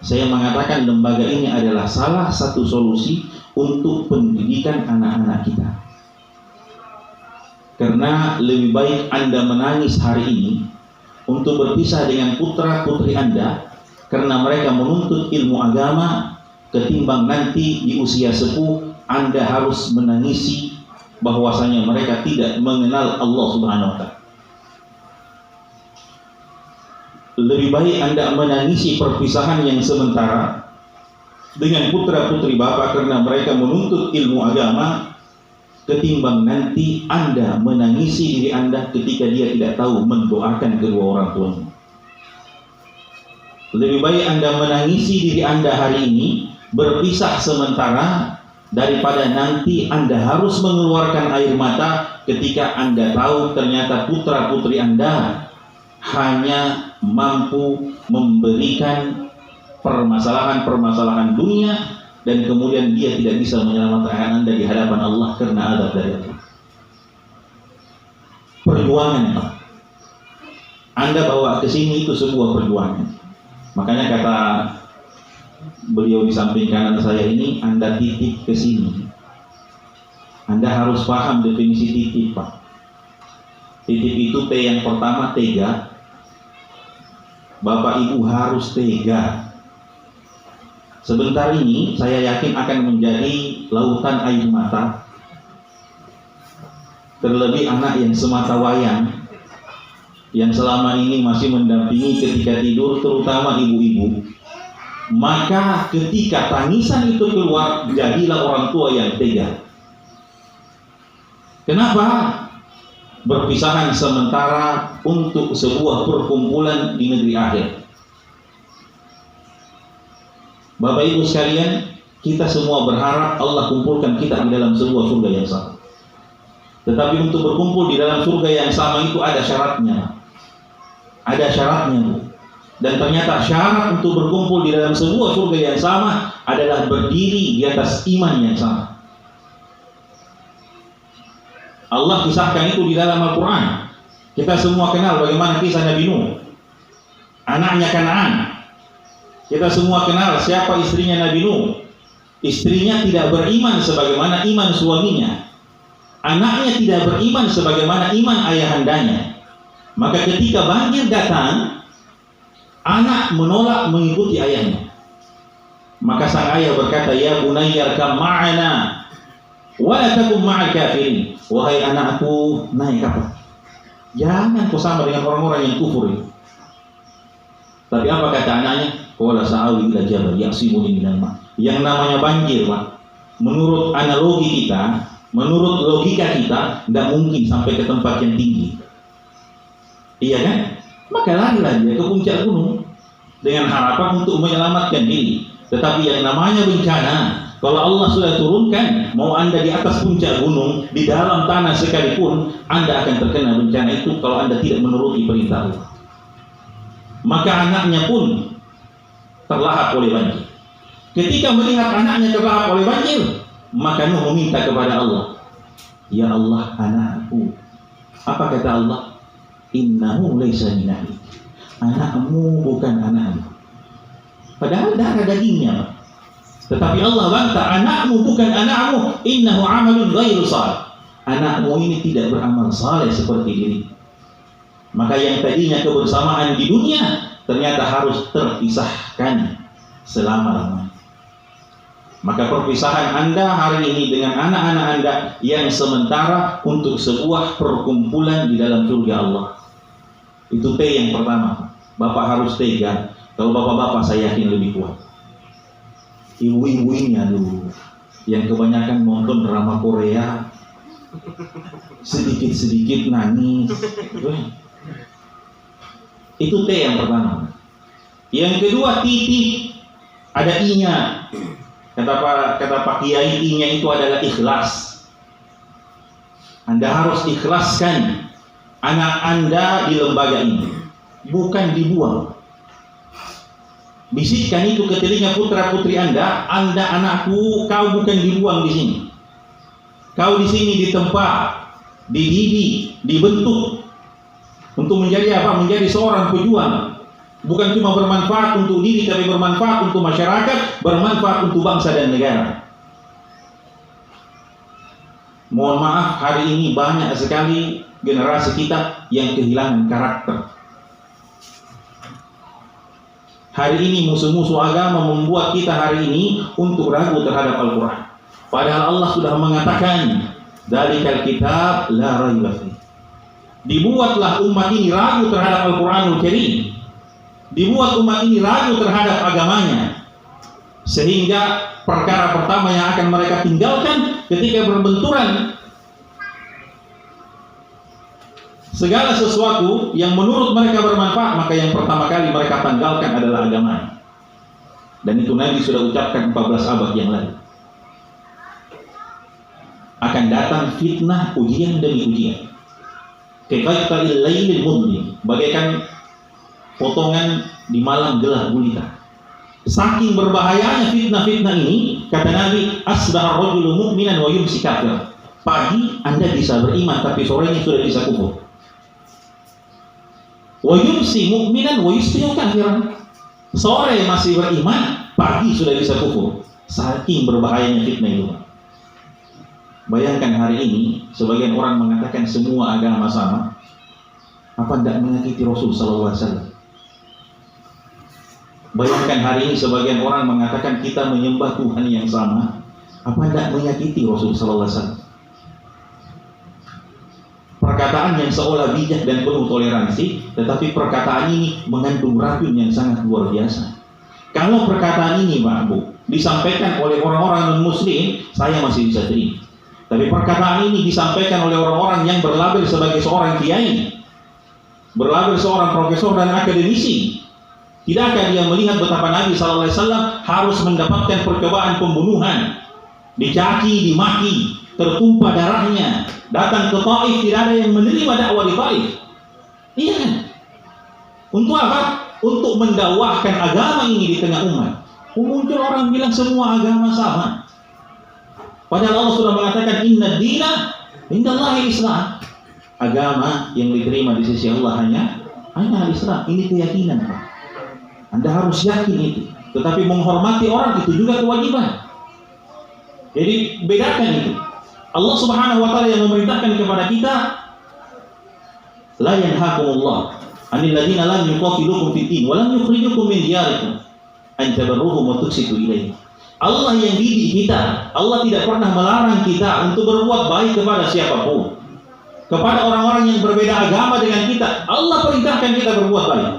Saya mengatakan lembaga ini adalah salah satu solusi untuk pendidikan anak-anak kita. Karena lebih baik Anda menangis hari ini untuk berpisah dengan putra-putri Anda karena mereka menuntut ilmu agama, ketimbang nanti di usia sepuh Anda harus menangisi bahwasanya mereka tidak mengenal Allah Subhanahu wa Ta'ala. Lebih baik Anda menangisi perpisahan yang sementara dengan putra-putri Bapak karena mereka menuntut ilmu agama, ketimbang nanti Anda menangisi diri Anda ketika dia tidak tahu mendoakan kedua orang tuanya. Lebih baik Anda menangisi diri Anda hari ini, berpisah sementara daripada nanti Anda harus mengeluarkan air mata ketika Anda tahu ternyata putra-putri Anda hanya mampu memberikan permasalahan-permasalahan dunia, dan kemudian dia tidak bisa menyelamatkan Anda di hadapan Allah karena adab dari Allah. Perjuangan, Pak. Anda bawa ke sini itu sebuah perjuangan. Makanya kata beliau di samping kanan saya ini, Anda titip ke sini. Anda harus paham definisi titip, Pak. Titip itu T yang pertama, tega. Bapak Ibu harus tega. Sebentar ini saya yakin akan menjadi lautan air mata. Terlebih anak yang semata wayang, yang selama ini masih mendampingi ketika tidur, terutama ibu-ibu. Maka ketika tangisan itu keluar, jadilah orang tua yang tega. Kenapa? Berpisahan sementara untuk sebuah perkumpulan di negeri akhir. Bapak Ibu sekalian, kita semua berharap Allah kumpulkan kita di dalam sebuah surga yang sama. Tetapi untuk berkumpul di dalam surga yang sama itu ada syaratnya. Ada syaratnya, Bu. Dan ternyata syarat untuk berkumpul di dalam sebuah surga yang sama adalah berdiri di atas iman yang sama. Allah kisahkan itu di dalam Al-Quran. Kita semua kenal bagaimana kisah Nabi Nuh, anaknya Kan'an. Kita semua kenal siapa istrinya Nabi Nuh. Istrinya tidak beriman sebagaimana iman suaminya. Anaknya tidak beriman sebagaimana iman ayahandanya. Maka ketika banjir datang, anak menolak mengikuti ayahnya. Maka sang ayah berkata, "Ya bunayya arkam ma'ana wa la takum ma'al kafirin." Wahai anakku, naik kapal. Jangan kau sama dengan orang-orang yang kufur ini. Tapi apa kata anaknya? Qala sa'awi ila jabal ya'simuni minal ma'. Yang namanya banjir, Pak, menurut analogi kita, menurut logika kita, tidak mungkin sampai ke tempat yang tinggi. Iya kan? Maka larilah dia ke puncak gunung dengan harapan untuk menyelamatkan diri. Tetapi yang namanya bencana, kalau Allah sudah turunkan, mau Anda di atas puncak gunung, di dalam tanah sekalipun, Anda akan terkena bencana itu kalau Anda tidak menuruti perintah Allah. Maka anaknya pun terlahap oleh banjir. Ketika melihat anaknya terlahap oleh banjir, maka Nuh meminta kepada Allah, "Ya Allah, anakku." Apa kata Allah? "Innahu laisa min ahli." Anakmu bukan anakmu. Padahal darah dagingnya, Pak. Tetapi Allah bantah, anakmu bukan anakmu. Innahu amalun ghairu salih. Anakmu ini tidak beramal saleh seperti diri. Maka yang tadinya kebersamaan di dunia ternyata harus terpisahkan selama-lamanya. Maka perpisahan Anda hari ini dengan anak-anak Anda yang sementara untuk sebuah perkumpulan di dalam surga Allah. Itu T yang pertama. Bapak harus tega. Kalau bapak-bapak saya yakin lebih kuat. Ibu-ibu ini aduh, yang kebanyakan nonton drama Korea, sedikit-sedikit nangis. Itu T yang pertama. Yang kedua, titik, ada I-nya. Kata Pak Kiai, I-nya itu adalah ikhlas. Anda harus ikhlaskan anak Anda di lembaga ini, bukan dibuang. Bisikkan itu ke telinga putra-putri Anda, "Anda anakku, kau bukan dibuang di sini. Kau di sini ditempa, dididik, dibentuk untuk menjadi apa? Menjadi seorang pejuang. Bukan cuma bermanfaat untuk diri, tapi bermanfaat untuk masyarakat, bermanfaat untuk bangsa dan negara." Mohon maaf, hari ini banyak sekali generasi kita yang kehilangan karakter. Hari ini musuh-musuh agama membuat kita hari ini untuk ragu terhadap Al-Quran. Padahal Allah sudah mengatakan, "Dzalikal kitab la raiba fi." Dibuatlah umat ini ragu terhadap Al-Quranul Karim. Dibuat umat ini ragu terhadap agamanya. Sehingga perkara pertama yang akan mereka tinggalkan ketika berbenturan, segala sesuatu yang menurut mereka bermanfaat, maka yang pertama kali mereka tanggalkan adalah agama. Dan itu Nabi sudah ucapkan 14 abad yang lalu. akan datang fitnah, ujian demi ujian. Kaqatil lailil mudlim, bagaikan potongan di malam gelap gulita. Saking berbahayanya fitnah-fitnah ini, kata Nabi, asbahar rajulu mu'minan wa yumsi kafir. Pagi Anda bisa beriman, tapi sorenya sudah bisa kufur. Wa yumsi mu'minan wa yusbihu kafiran. Sore masih beriman, pagi sudah bisa kufur. Saking berbahayanya fitnah itu. Bayangkan hari ini, sebagian orang mengatakan semua agama sama. Apa tidak menyakiti Rasul sallallahu alaihi wasallam? Bayangkan hari ini sebagian orang mengatakan kita menyembah Tuhan yang sama. Apa tidak menyakiti Rasul sallallahu alaihi wasallam? Perkataan yang seolah bijak dan penuh toleransi, tetapi perkataan ini mengandung racun yang sangat luar biasa. Kalau perkataan ini, Pak Bu, disampaikan oleh orang-orang non-muslim, saya masih bisa terima. Tapi perkataan ini disampaikan oleh orang-orang yang berlabel sebagai seorang kiai, berlabel seorang profesor dan akademisi. Tidakkah dia melihat betapa Nabi SAW harus mendapatkan percobaan pembunuhan, dicaci, dimaki, tertumpah darahnya, datang ke Taif, tidak ada yang menerima dakwah di Taif. Iya kan? Untuk apa? Untuk mendakwahkan agama ini di tengah umat. Muncul orang bilang semua agama sama. Padahal Allah sudah mengatakan inna dina indallahi Islam. Agama yang diterima di sisi Allah hanya Islam. Ini keyakinan, Pak. Anda harus yakin itu. Tetapi menghormati orang itu juga kewajiban. Jadi bedakan itu. Allah Subhanahu wa taala yang memerintahkan kepada kita, la yanhaakumullah 'anil ladzina lam yuqatilukum fid din wa lam yukhrijukum min diyarikum an tabarruhum wa tuqsitu ilaihim. Allah yang didik kita, Allah tidak pernah melarang kita untuk berbuat baik kepada siapapun. Kepada orang-orang yang berbeda agama dengan kita, Allah perintahkan kita berbuat baik.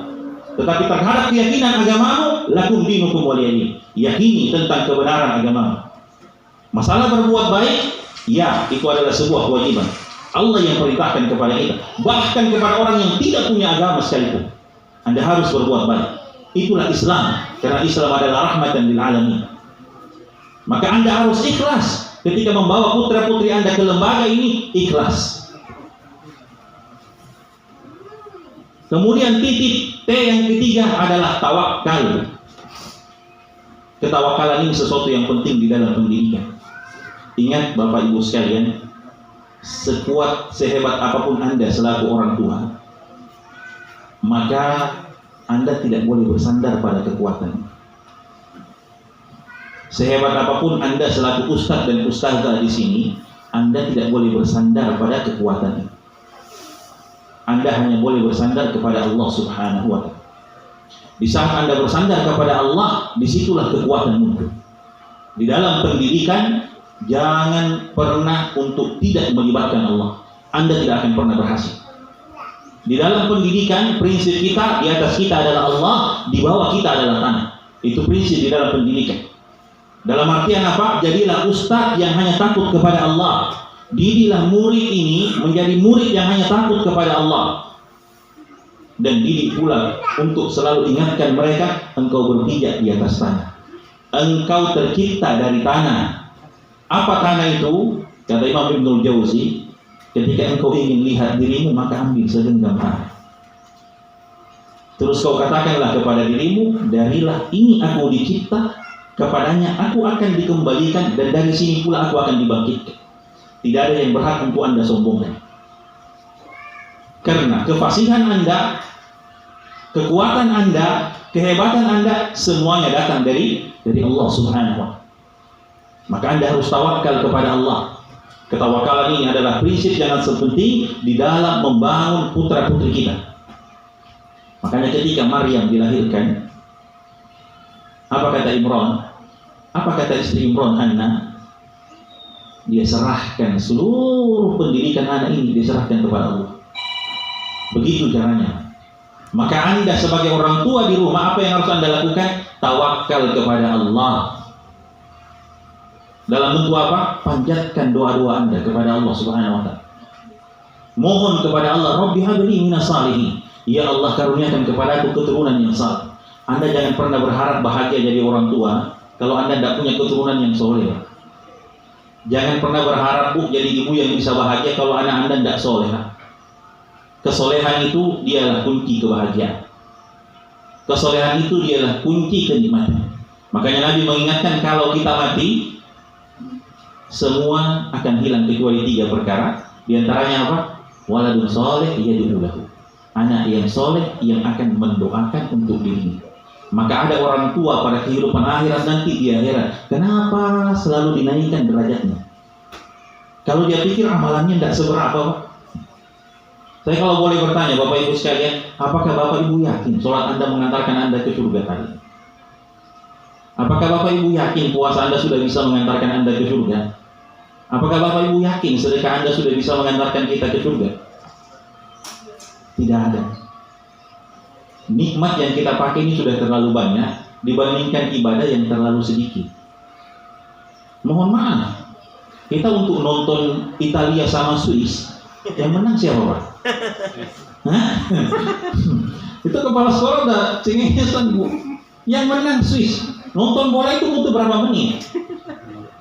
Tetapi terhadap keyakinan agamamu, lakum dinukum waliyadin. Yakini tentang kebenaran agamamu. Masalah berbuat baik, ya, itu adalah sebuah kewajiban. Allah yang perintahkan kepada kita. Bahkan kepada orang yang tidak punya agama sekalipun, Anda harus berbuat baik. Itulah Islam, karena Islam adalah rahmatan lil alamin. Maka Anda harus ikhlas ketika membawa putra-putri Anda ke lembaga ini, ikhlas. Kemudian titik T yang ketiga adalah tawakal. Ketawakalan ini sesuatu yang penting di dalam pendidikan. Ingat Bapak Ibu sekalian, sekuat sehebat apapun Anda selaku orang tua, maka Anda tidak boleh bersandar pada kekuatan. Sehebat apapun Anda selaku ustaz dan ustazah di sini, Anda tidak boleh bersandar pada kekuatan. Anda hanya boleh bersandar kepada Allah Subhanahu wa taala. Di saat Anda bersandar kepada Allah, disitulah kekuatan muncul. Di dalam pendidikan, jangan pernah untuk tidak melibatkan Allah. Anda tidak akan pernah berhasil. Di dalam pendidikan, prinsip kita, di atas kita adalah Allah, di bawah kita adalah tanah. Itu prinsip di dalam pendidikan. Dalam artian apa? Jadilah ustaz yang hanya takut kepada Allah. Didilah murid ini menjadi murid yang hanya takut kepada Allah. Dan didik pula untuk selalu ingatkan mereka, engkau berpijak di atas tanah. Engkau tercipta dari tanah. Apa tanah itu? Kata Imam Ibnul Jauzi, ketika engkau ingin lihat dirimu, maka ambil segenggam tanah. Terus kau katakanlah kepada dirimu, darilah ini aku dicipta, kepadanya aku akan dikembalikan, dan dari sini pula aku akan dibangkitkan. Tidak ada yang berhak untuk Anda sombongkan. Karena kefasihan Anda, kekuatan Anda, kehebatan Anda, semuanya datang dari Allah Subhanahu wa taala. Maka Anda harus tawakal kepada Allah. Ketawakalan ini adalah prinsip yang sangat penting di dalam membangun putra-putri kita. Makanya ketika Maryam dilahirkan, apa kata Imran? Apa kata istri Imran, Hannah? Dia serahkan seluruh pendidikan anak ini, dia serahkan kepada Allah. Begitu caranya. Maka Anda sebagai orang tua di rumah, apa yang harus Anda lakukan? Tawakal kepada Allah. Dalam bentuk apa? Panjatkan doa-doa Anda kepada Allah Subhanahu wa taala. Mohon kepada Allah, Rabbi habli minas salihin. Ya Allah, karuniakan kepadaku keturunan yang saleh. Anda jangan pernah berharap bahagia jadi orang tua kalau Anda tidak punya keturunan yang soleh. Jangan pernah berharap Bu jadi ibu yang bisa bahagia kalau anak Anda tidak soleh. Kesolehan itu dialah kunci kebahagiaan. Kesolehan itu dialah kunci kenikmatan. Makanya Nabi mengingatkan kalau kita mati, semua akan hilang kecuali 3 perkara. Di antaranya apa? Waladun soleh yad'u lahu. Anak yang soleh yang akan mendoakan untuk dirinya. Maka ada orang tua pada kehidupan akhirat nanti dia heran, kenapa selalu dinaikkan derajatnya? Kalau dia pikir amalannya tidak seberapa, Pak. Saya kalau boleh bertanya Bapak Ibu sekalian, apakah Bapak Ibu yakin sholat Anda mengantarkan Anda ke surga tadi? Apakah Bapak Ibu yakin puasa Anda sudah bisa mengantarkan Anda ke surga? Apakah Bapak Ibu yakin sedekah Anda sudah bisa mengantarkan kita ke surga? Tidak ada. Nikmat yang kita pakai ini sudah terlalu banyak dibandingkan ibadah yang terlalu sedikit. Mohon maaf, kita untuk nonton Italia sama Swiss, yang menang siapa Pak? Itu kepala sekolah udah cengengesan Bu. Yang menang Swiss. Nonton bola itu butuh berapa menit?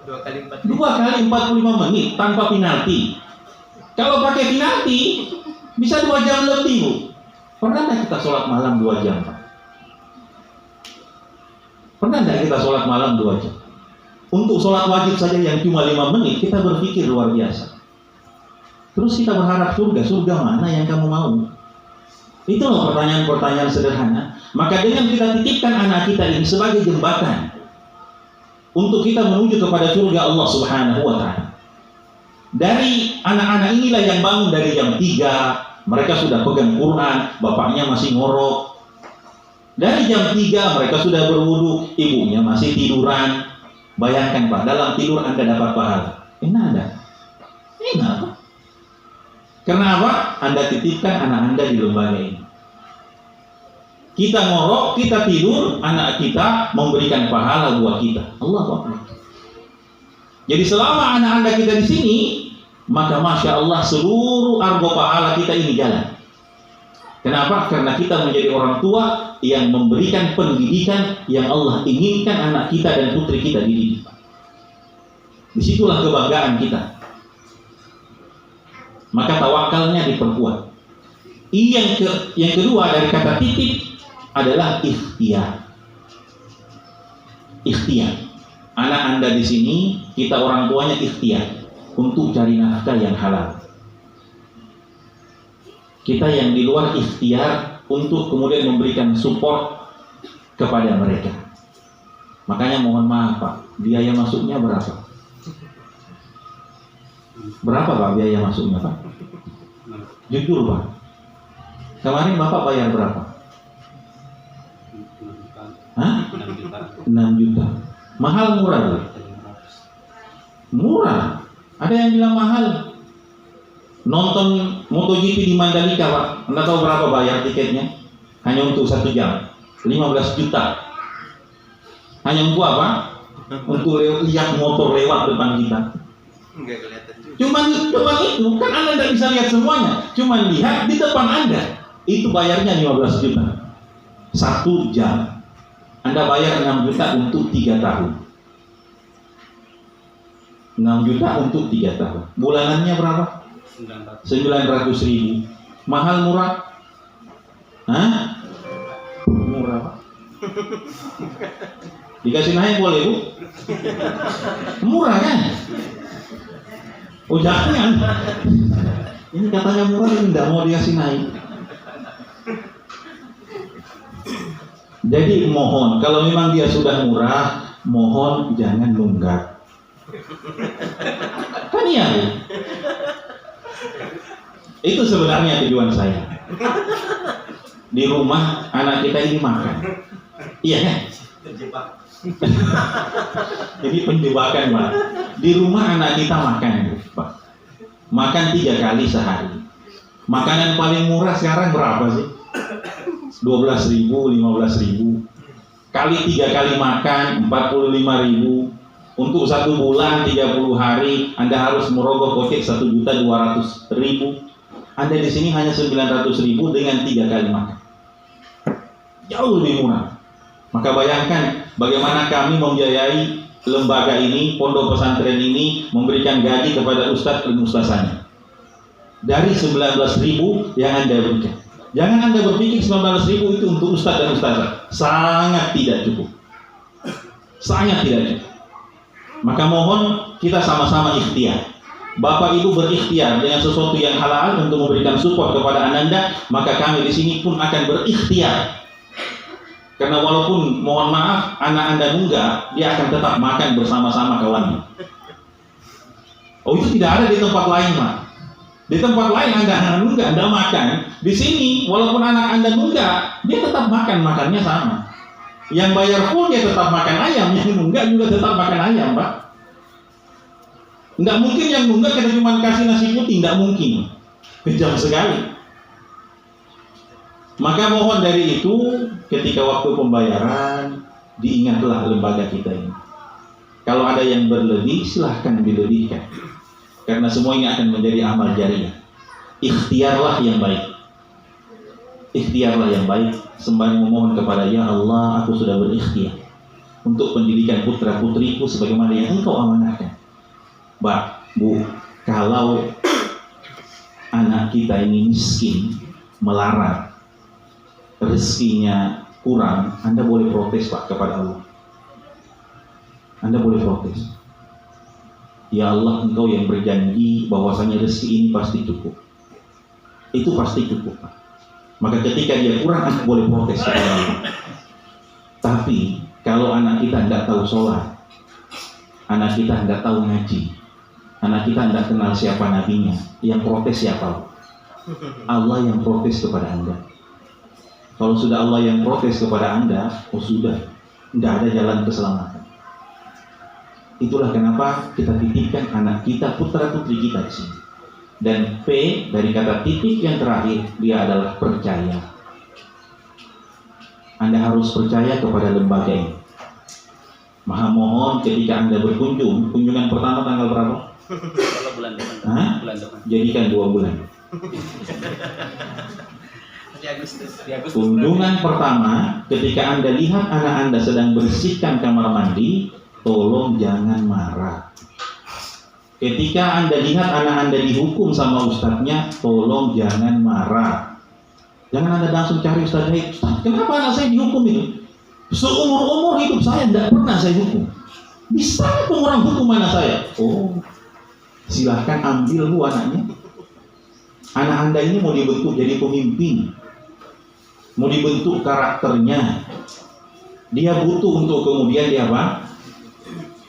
2 kali 45 menit tanpa penalti. Kalau pakai penalti bisa 2 jam lebih Bu. Pernah tidak kita sholat malam 2 jam Pak? Pernah tidak kita sholat malam 2 jam? Untuk sholat wajib saja yang cuma 5 menit kita berpikir luar biasa. Terus kita berharap surga mana yang kamu mau? Itu loh pertanyaan-pertanyaan sederhana. Maka dengan kita titipkan anak kita ini sebagai jembatan untuk kita menuju kepada surga Allah Subhanahu wa Ta'ala. Dari anak-anak inilah yang bangun dari jam 3. Mereka sudah pegang Quran, bapaknya masih ngorok. Dari jam 3 mereka sudah berwudu, ibunya masih tiduran. Bayangkan Pak, dalam tidur Anda dapat pahala. Enak Anda? Enak. Kenapa? Anda titipkan anak Anda di lembaga ini. Kita ngorok, kita tidur, anak kita memberikan pahala buat kita. Allahu Akbar. Jadi selama anak Anda kita di sini, maka Masya Allah seluruh argo pahala kita ini jalan. Kenapa? Karena kita menjadi orang tua yang memberikan pendidikan yang Allah inginkan anak kita dan putri kita dididik. Disitulah kebanggaan kita. Maka tawakalnya diperkuat. Yang kedua dari kata titip adalah ikhtiar. Ikhtiar. Anak Anda di sini, kita orang tuanya ikhtiar untuk cari nafkah yang halal. Kita yang di luar ikhtiar untuk kemudian memberikan support kepada mereka. Makanya mohon maaf Pak, biaya masuknya berapa? Berapa Pak biaya masuknya Pak? Jujur Pak. Kemarin Bapak bayar berapa? 6 juta. Mahal murah Pak? Murah. Ada yang bilang mahal. Nonton MotoGP di Mandalika Pak, Anda tahu berapa bayar tiketnya? Hanya untuk 1 jam 15 juta. Hanya untuk apa? Untuk lihat motor lewat depan kita. Enggak kelihatan juga. Cuman itu, kan Anda tidak bisa lihat semuanya. Cuman lihat di depan Anda. Itu bayarnya 15 juta 1 jam. Anda bayar 6 juta untuk 3 tahun. 6 juta untuk 3 tahun. Bulanannya berapa? 900.000. Mahal murah? Hah? Murah Pak. Dikasih naik boleh Bu? Murah kan? Oh jangan. Ini katanya murah, ini tidak mau dikasih naik. Jadi mohon, kalau memang dia sudah murah, mohon jangan nunggak. Kan iya Bu? Itu sebenarnya tujuan saya. Di rumah anak kita ini makan. Iya kan? Jadi penjebakan Pak. Di rumah anak kita makan Pak. Makan 3 kali sehari. Makanan paling murah sekarang berapa sih? 12.000, 15.000. Kali 3 kali makan 45.000. Untuk 1 bulan 30 hari Anda harus merogoh kocek 1.200.000. Anda di sini hanya 900.000 dengan 3 kali makan. Jauh lebih murah. Maka bayangkan bagaimana kami membiayai lembaga ini, pondok pesantren ini memberikan gaji kepada ustadz dan ustazahnya dari 19.000 yang Anda berikan. Jangan Anda berpikir 19.000 itu untuk ustadz dan ustazah. Sangat tidak cukup. Sangat tidak cukup. Maka mohon kita sama-sama ikhtiar. Bapak Ibu berikhtiar dengan sesuatu yang halal untuk memberikan support kepada Ananda, maka kami di sini pun akan berikhtiar. Karena walaupun mohon maaf anak Anda nunggak, dia akan tetap makan bersama-sama kawannya. Oh, itu tidak ada di tempat lain, Pak. Di tempat lain Anda nunggak, Anda makan. Di sini walaupun anak Anda nunggak, dia tetap makannya sama. Yang bayar full dia tetap makan ayam, yang nunggak juga tetap makan ayam, Pak. Nggak mungkin yang nunggak kita cuma kasih nasi putih, nggak mungkin. Kejam sekali. Maka mohon dari itu, ketika waktu pembayaran, diingatlah lembaga kita ini. Kalau ada yang berlebih, silahkan dilebihkan. Karena semua ini akan menjadi amal jariah. Ikhtiarlah yang baik. Ikhtiarlah yang baik. Sembari memohon kepada Ya Allah, aku sudah berikhtiar untuk pendidikan putra putriku sebagaimana yang Engkau amanahkan. Mbak, Bu, kalau anak kita ini miskin, melarat, rezekinya kurang, Anda boleh protes, Pak, kepada Allah. Anda boleh protes. Ya Allah, Engkau yang berjanji bahwasanya rezeki ini pasti cukup. Itu pasti cukup, Pak. Maka ketika dia kurang, Anda boleh protes kepada Allah. Tapi kalau anak kita tidak tahu sholat, anak kita tidak tahu ngaji, anak kita tidak kenal siapa nabinya, yang protes siapa? Allah yang protes kepada Anda. Kalau sudah Allah yang protes kepada Anda, oh sudah, tidak ada jalan keselamatan. Itulah kenapa kita titipkan anak kita, putra putri kita di sini. Dan P dari kata titip yang terakhir, dia adalah percaya. Anda harus percaya kepada lembaga ini. Maha mohon ketika Anda berkunjung, kunjungan pertama tanggal berapa? Kalau bulan depan. Bulan depan. Jadikan 2 bulan. Di Agustus. Kunjungan pertama, ketika Anda lihat anak Anda sedang bersihkan kamar mandi, tolong jangan marah. Ketika Anda lihat anak Anda dihukum sama ustadznya, tolong jangan marah. Jangan Anda langsung cari ustadznya, Ustadz, kenapa anak saya dihukum itu? Seumur-umur hidup saya tidak pernah saya hukum. Bisa itu orang hukum anak saya? Oh, silahkan ambil bu anaknya. Anak Anda ini mau dibentuk jadi pemimpin, mau dibentuk karakternya. Dia butuh untuk kemudian dia apa?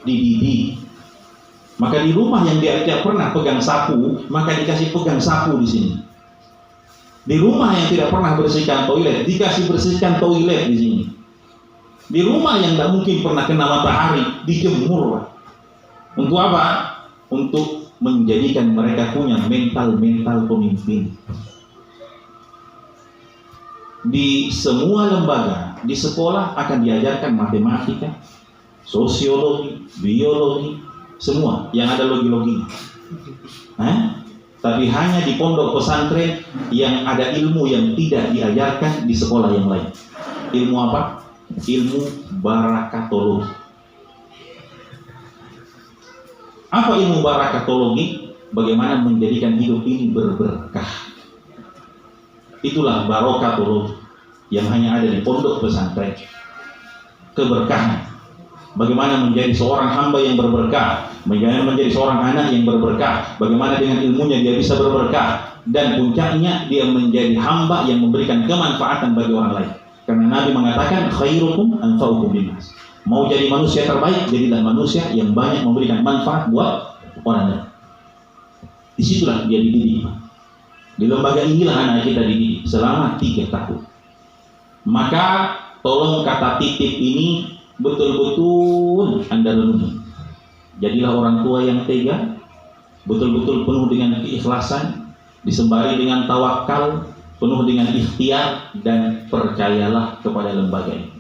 Dididik. Maka di rumah yang dia tidak pernah pegang sapu, maka dikasih pegang sapu di sini. Di rumah yang tidak pernah bersihkan toilet, dikasih bersihkan toilet di sini. Di rumah yang tidak mungkin pernah kena matahari, dijemur. Untuk apa? Untuk menjadikan mereka punya mental pemimpin. Di semua lembaga, di sekolah akan diajarkan matematika, sosiologi, biologi, semua yang ada logi-loginya. Tapi hanya di pondok pesantren yang ada ilmu yang tidak diajarkan di sekolah yang lain. Ilmu apa? Ilmu barakatologi. Apa ilmu barakatologi? Bagaimana menjadikan hidup ini berberkah. Itulah barokatologi yang hanya ada di pondok pesantren. Keberkahan. Bagaimana menjadi seorang hamba yang berberkah, bagaimana menjadi seorang anak yang berberkah, bagaimana dengan ilmunya dia bisa berberkah, dan puncaknya dia menjadi hamba yang memberikan kemanfaatan bagi orang lain. Karena Nabi mengatakan khairukum anfa'ukum linnas. Mau jadi manusia terbaik, jadilah manusia yang banyak memberikan manfaat buat orang lain. Disitulah dia dididik. Di lembaga inilah anak kita dididik selama 3 tahun. Maka tolong kata titip ini betul-betul Anda renungi. Jadilah orang tua yang tega, betul-betul penuh dengan keikhlasan, disembari dengan tawakal, penuh dengan ikhtiar, dan percayalah kepada lembaga ini.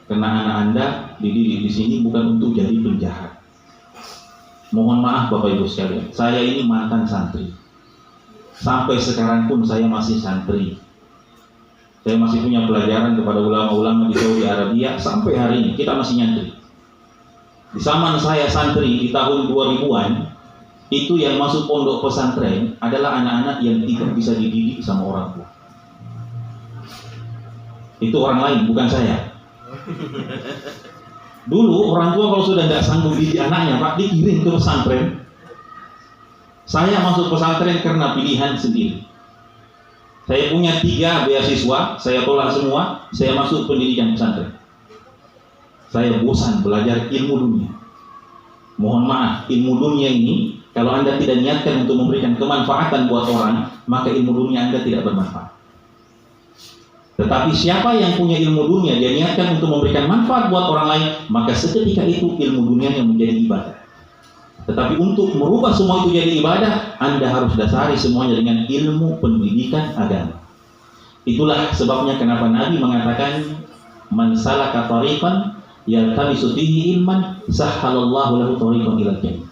Karena anak Anda dididik di sini bukan untuk jadi penjahat. Mohon maaf Bapak Ibu sekalian, saya ini mantan santri. Sampai sekarang pun saya masih santri. Saya masih punya pelajaran kepada ulama-ulama di Saudi Arabia sampai hari ini kita masih nyantri. Di zaman saya santri di tahun 2000-an, itu yang masuk pondok pesantren adalah anak-anak yang tidak bisa dididik sama orang tua. Itu orang lain, bukan saya. Dulu orang tua kalau sudah tidak sanggup didik anaknya, Pak, dikirim ke pesantren. Saya masuk pesantren karena pilihan sendiri. Saya punya 3 beasiswa, saya tolak semua, saya masuk pendidikan pesantren. Saya bosan belajar ilmu dunia. Mohon maaf, ilmu dunia ini kalau Anda tidak niatkan untuk memberikan kemanfaatan buat orang, maka ilmu dunia Anda tidak bermanfaat. Tetapi siapa yang punya ilmu dunia, dia niatkan untuk memberikan manfaat buat orang lain, maka seketika itu ilmu dunianya menjadi ibadah. Tetapi untuk merubah semua itu jadi ibadah, Anda harus dasari semuanya dengan ilmu pendidikan agama. Itulah sebabnya kenapa Nabi mengatakan, man salaka tariqan yaltamisu fihi ilman sahhalallahu lahu tariqan ilal jannah.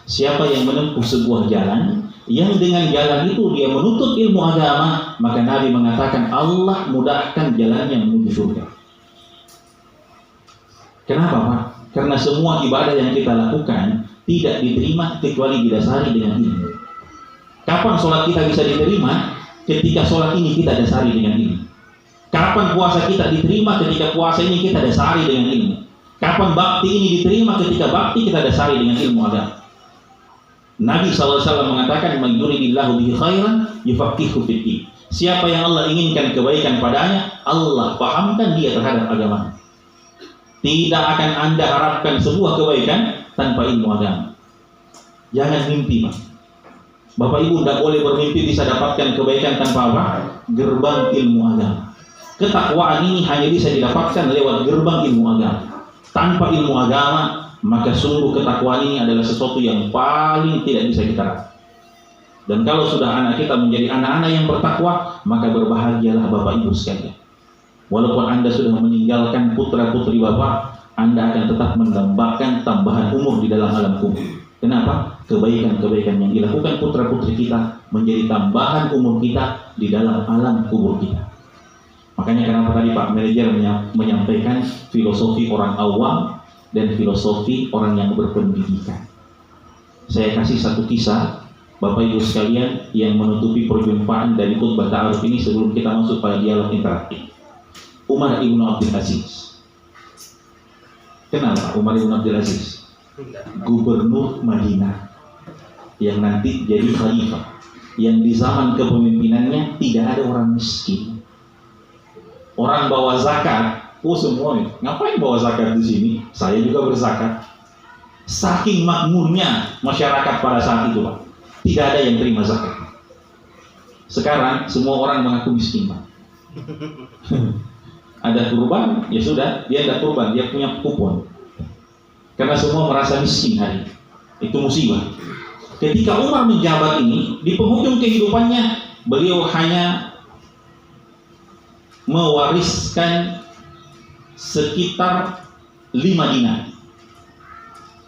Siapa yang menempuh sebuah jalan yang dengan jalan itu dia menuntut ilmu agama, maka Nabi mengatakan Allah mudahkan jalannya menuju surga. Kenapa, Pak? Karena semua ibadah yang kita lakukan tidak diterima kecuali didasari dengan ilmu. Kapan sholat kita bisa diterima? Ketika sholat ini kita dasari dengan ilmu. Kapan puasa kita diterima? Ketika puasa ini kita dasari dengan ilmu. Kapan bakti ini diterima? Ketika bakti kita dasari dengan ilmu agama. Nabi SAW mengatakan, "Man yuridillahu bihi khairan yufaqihu fiddin." Siapa yang Allah inginkan kebaikan padanya, Allah pahamkan dia terhadap agama. Tidak akan Anda harapkan sebuah kebaikan tanpa ilmu agama. Jangan mimpi, Pak. Bapak Ibu tidak boleh bermimpi bisa dapatkan kebaikan tanpa apa? Gerbang ilmu agama. Ketakwaan ini hanya bisa didapatkan lewat gerbang ilmu agama. Tanpa ilmu agama, maka sungguh ketakwaan ini adalah sesuatu yang paling tidak bisa kita raih. Dan kalau sudah anak kita menjadi anak-anak yang bertakwa, maka berbahagialah Bapak Ibu sekalian. Walaupun Anda sudah meninggalkan putra-putri Bapak, Anda akan tetap mendambakan tambahan umur di dalam alam kubur. Kenapa? Kebaikan-kebaikan yang dilakukan putra-putri kita menjadi tambahan umur kita di dalam alam kubur kita. Makanya kenapa tadi Pak Manajer menyampaikan filosofi orang awam dan filosofi orang yang berpendidikan. Saya kasih satu kisah Bapak Ibu sekalian yang menutupi perjumpaan dari khutbah ta'aruf ini sebelum kita masuk pada dialog interaktif. Umar ibn Abdul Aziz. Kenapa Umar ibn Abdul Aziz? Gubernur Madinah yang nanti jadi khalifah, yang di zaman kepemimpinannya tidak ada orang miskin. Orang bawa zakat, semuanya ngapain bawa zakat di sini? Saya juga berzakat. Saking makmurnya masyarakat pada saat itu, Pak, tidak ada yang terima zakat. Sekarang semua orang mengaku miskin, Pak. Ada kurban, ya sudah, dia ada kurban, dia punya kupon. Karena semua merasa miskin hari ini. Itu musibah. Ketika Umar menjabat ini, di penghujung kehidupannya, beliau hanya mewariskan sekitar 5 dinar.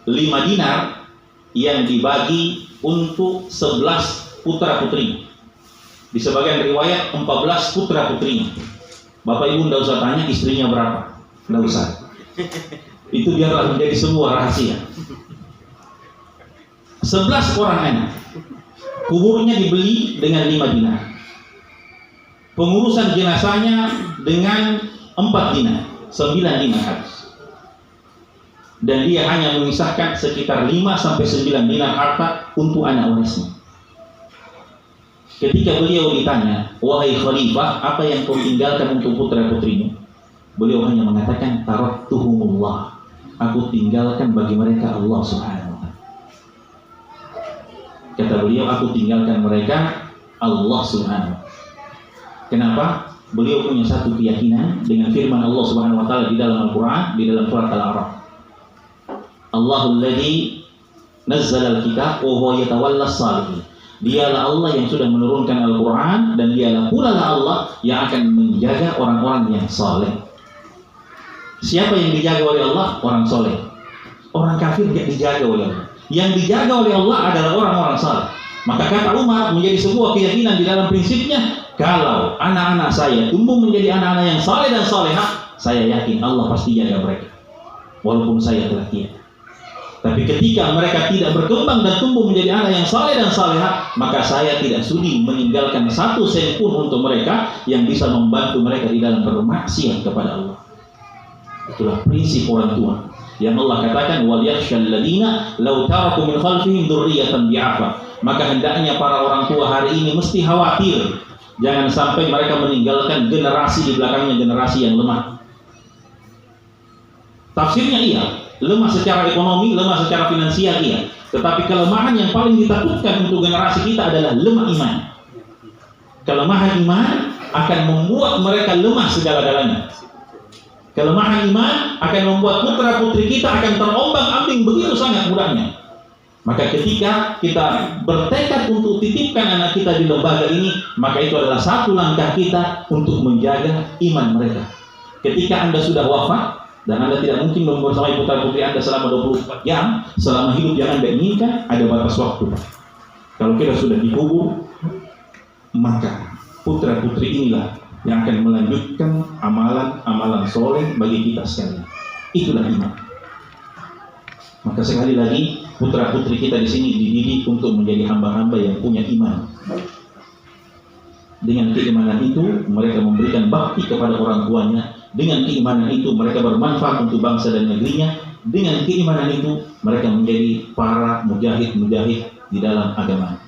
5 dinar yang dibagi untuk 11 putra putrinya. Di sebagian riwayat 14 putra putrinya. Bapak Ibu tidak usah tanya istrinya berapa, tidak usah. Itu biarlah menjadi sebuah rahasia. 11 orang anak. Kuburnya dibeli dengan 5 dinar. Pengurusan jenazahnya dengan 4 dinar, 9 dinar habis. Dan dia hanya mengisahkan sekitar 5 sampai 9 dinar harta untuk anak warisnya. Ketika beliau ditanya, "Wahai khalifah, apa yang kau tinggalkan untuk putra-putrimu?" Beliau hanya mengatakan, "Taraktuhumullah." Aku tinggalkan bagi mereka Allah Subhanahu wa ta'ala. Kata beliau, aku tinggalkan mereka Allah Subhanahu wa ta'ala. Kenapa? Beliau punya satu keyakinan dengan firman Allah Subhanahu wa ta'ala di dalam Al-Quran, di dalam surat Al-A'raf. Allahul ladzi nazzala al-kitab wa huwa yatawallas salihin. Dialah Allah yang sudah menurunkan Al-Quran, dan dialah pula Allah yang akan menjaga orang-orang yang saleh. Siapa yang dijaga oleh Allah? Orang soleh. Orang kafir tidak dijaga oleh Allah. Yang dijaga oleh Allah adalah orang-orang saleh. Maka kata Umar menjadi sebuah keyakinan di dalam prinsipnya, kalau anak-anak saya tumbuh menjadi anak-anak yang saleh dan salehah, saya yakin Allah pasti jaga mereka, walaupun saya telah tiada. Tapi ketika mereka tidak berkembang dan tumbuh menjadi anak yang saleh dan salehah, maka saya tidak sudi meninggalkan satu sen pun untuk mereka yang bisa membantu mereka di dalam bermaksiat kepada Allah. Itulah prinsip orang tua yang Allah katakan, wal yakhshal ladina law taraku min khalfihim dzurriyyatan bi'afa. Maka hendaknya para orang tua hari ini mesti khawatir jangan sampai mereka meninggalkan generasi di belakangnya generasi yang lemah. Tafsirnya iya, lemah secara ekonomi, lemah secara finansial iya. Tetapi kelemahan yang paling ditakutkan untuk generasi kita adalah lemah iman. Kelemahan iman akan membuat mereka lemah segala-galanya. Kelemahan iman akan membuat putra putri kita akan terombang-ambing begitu sangat mudahnya. Maka ketika kita bertekad untuk titipkan anak kita di lembaga ini, maka itu adalah satu langkah kita untuk menjaga iman mereka. Ketika Anda sudah wafat dan Anda tidak mungkin membersamai putra putri Anda selama 24 jam, selama hidup yang Anda inginkan, ada batas waktu. Kalau kita sudah dikubur, maka putra putri inilah yang akan melanjutkan amalan-amalan soleh bagi kita sekalian. Itulah iman. Maka sekali lagi, putra putri kita di sini dididik untuk menjadi hamba-hamba yang punya iman. Dengan keimanan itu, mereka memberikan bakti kepada orang tuanya. Dengan keimanan itu, mereka bermanfaat untuk bangsa dan negerinya. Dengan keimanan itu, mereka menjadi para mujahid-mujahid di dalam agama.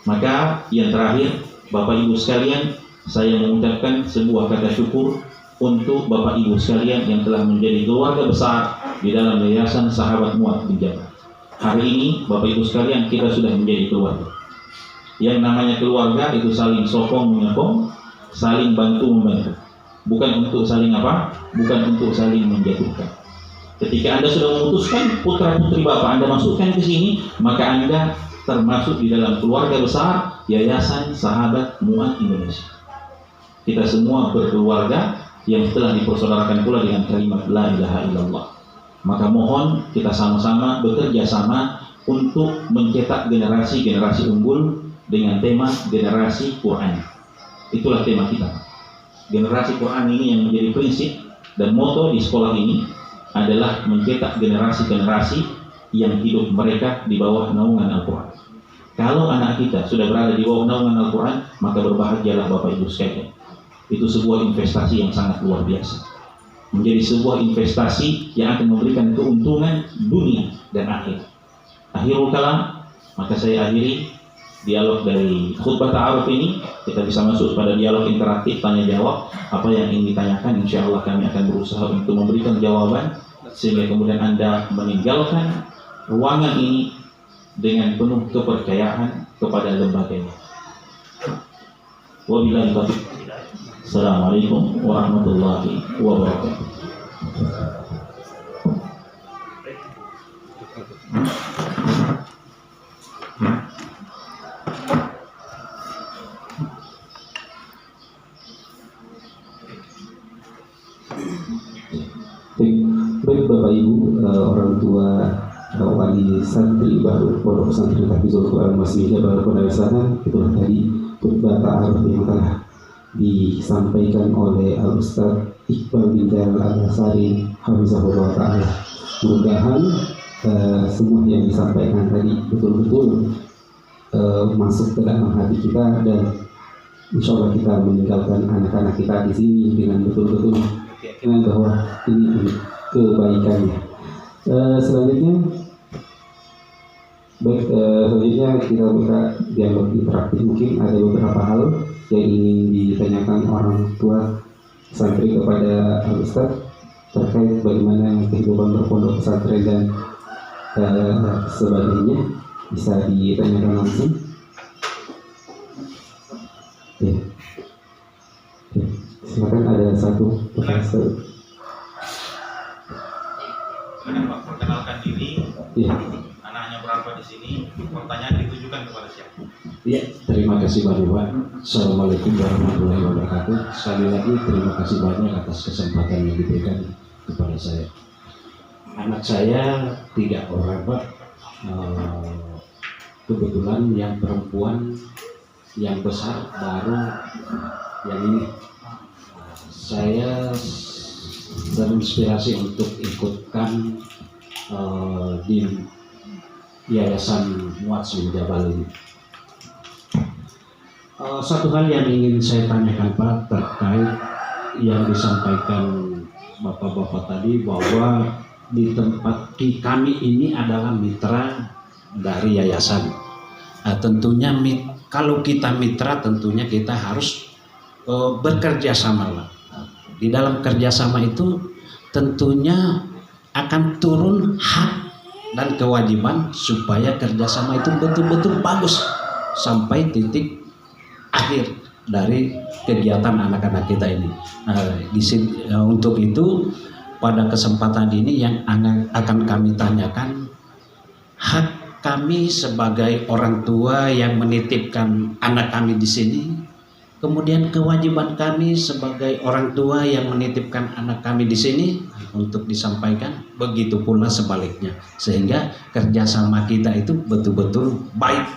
Maka yang terakhir, Bapak Ibu sekalian, saya mengucapkan sebuah kata syukur untuk Bapak Ibu sekalian yang telah menjadi keluarga besar di dalam Yayasan Sahabat Mu'adz bin Jabal. Hari ini, Bapak Ibu sekalian, kita sudah menjadi keluarga. Yang namanya keluarga itu saling sokong menyokong, saling bantu membantu. Bukan untuk saling apa? Bukan untuk saling menjatuhkan. Ketika Anda sudah memutuskan putra putri Bapak Anda masukkan ke sini, maka Anda termasuk di dalam keluarga besar Yayasan Sahabat Mu'adz Indonesia. Kita semua berkeluarga yang telah dipersaudarakan pula dengan kalimat la ilaha illallah. Maka mohon kita sama-sama bekerja sama untuk mencetak generasi-generasi unggul dengan tema generasi Quran. Itulah tema kita. Generasi Quran ini yang menjadi prinsip dan moto di sekolah ini adalah mencetak generasi-generasi yang hidup mereka di bawah naungan Al-Quran. Kalau anak kita sudah berada di bawah naungan Al-Quran, maka berbahagialah Bapak Ibu sekalian. Itu sebuah investasi yang sangat luar biasa. Menjadi sebuah investasi yang akan memberikan keuntungan dunia dan akhir. Akhirul kalam, maka saya akhiri dialog dari khutbah ta'aruf ini. Kita bisa masuk pada dialog interaktif tanya jawab. Apa yang ingin ditanyakan, insya Allah kami akan berusaha untuk memberikan jawaban sehingga kemudian Anda meninggalkan ruangan ini dengan penuh kepercayaan kepada lembaganya. Wabillahi taufiq. Assalamualaikum warahmatullahi wabarakatuh. Baik Bapak Ibu, orang tua wali santri baru Pondok Pesantren Tahfidzul Quran Masjidnya baru pada sana, itulah tadi khutbah ta'aruf yang telah disampaikan oleh Al-Ustaz Iqbal bin Jalal Al-Ansari hafizahullah ta'ala. Mudah-mudahan semua yang disampaikan tadi betul-betul masuk ke dalam hati kita dan insya Allah kita meninggalkan anak-anak kita di sini dengan betul-betul keyakinan bahwa ini kebaikannya. Selanjutnya kita buka dialog interaktif. Mungkin ada beberapa hal yang ingin ditanyakan orang tua santri kepada Al-Ustaz terkait bagaimana kehidupan berpondok pesantren dan sebagainya, bisa ditanyakan langsung. Ya. Silakan, ada satu pertanyaan. Perkenalkan diri. Ya. Anaknya berapa di sini? Pertanyaan ditujukan kepada siapa? Ya, terima kasih banyak Pak. Assalamualaikum warahmatullahi wabarakatuh. Sekali lagi terima kasih banyak atas kesempatan yang diberikan kepada saya. Anak saya 3 orang Pak. Kebetulan yang perempuan yang besar baru yang ini. Saya terinspirasi untuk ikutkan di Yayasan Muazzin Jabal ini. Satu hal yang ingin saya tanyakan Pak terkait yang disampaikan Bapak-bapak tadi, bahwa di tempat kami ini adalah mitra dari yayasan. Tentunya kalau kita mitra, tentunya kita harus bekerja sama lah. Di dalam kerjasama itu tentunya akan turun hak dan kewajiban supaya kerjasama itu betul-betul bagus sampai titik akhir dari kegiatan anak-anak kita ini. Untuk itu pada kesempatan ini yang akan kami tanyakan, hak kami sebagai orang tua yang menitipkan anak kami di sini, kemudian kewajiban kami sebagai orang tua yang menitipkan anak kami di sini untuk disampaikan, begitu pula sebaliknya, sehingga kerjasama kita itu betul-betul baik.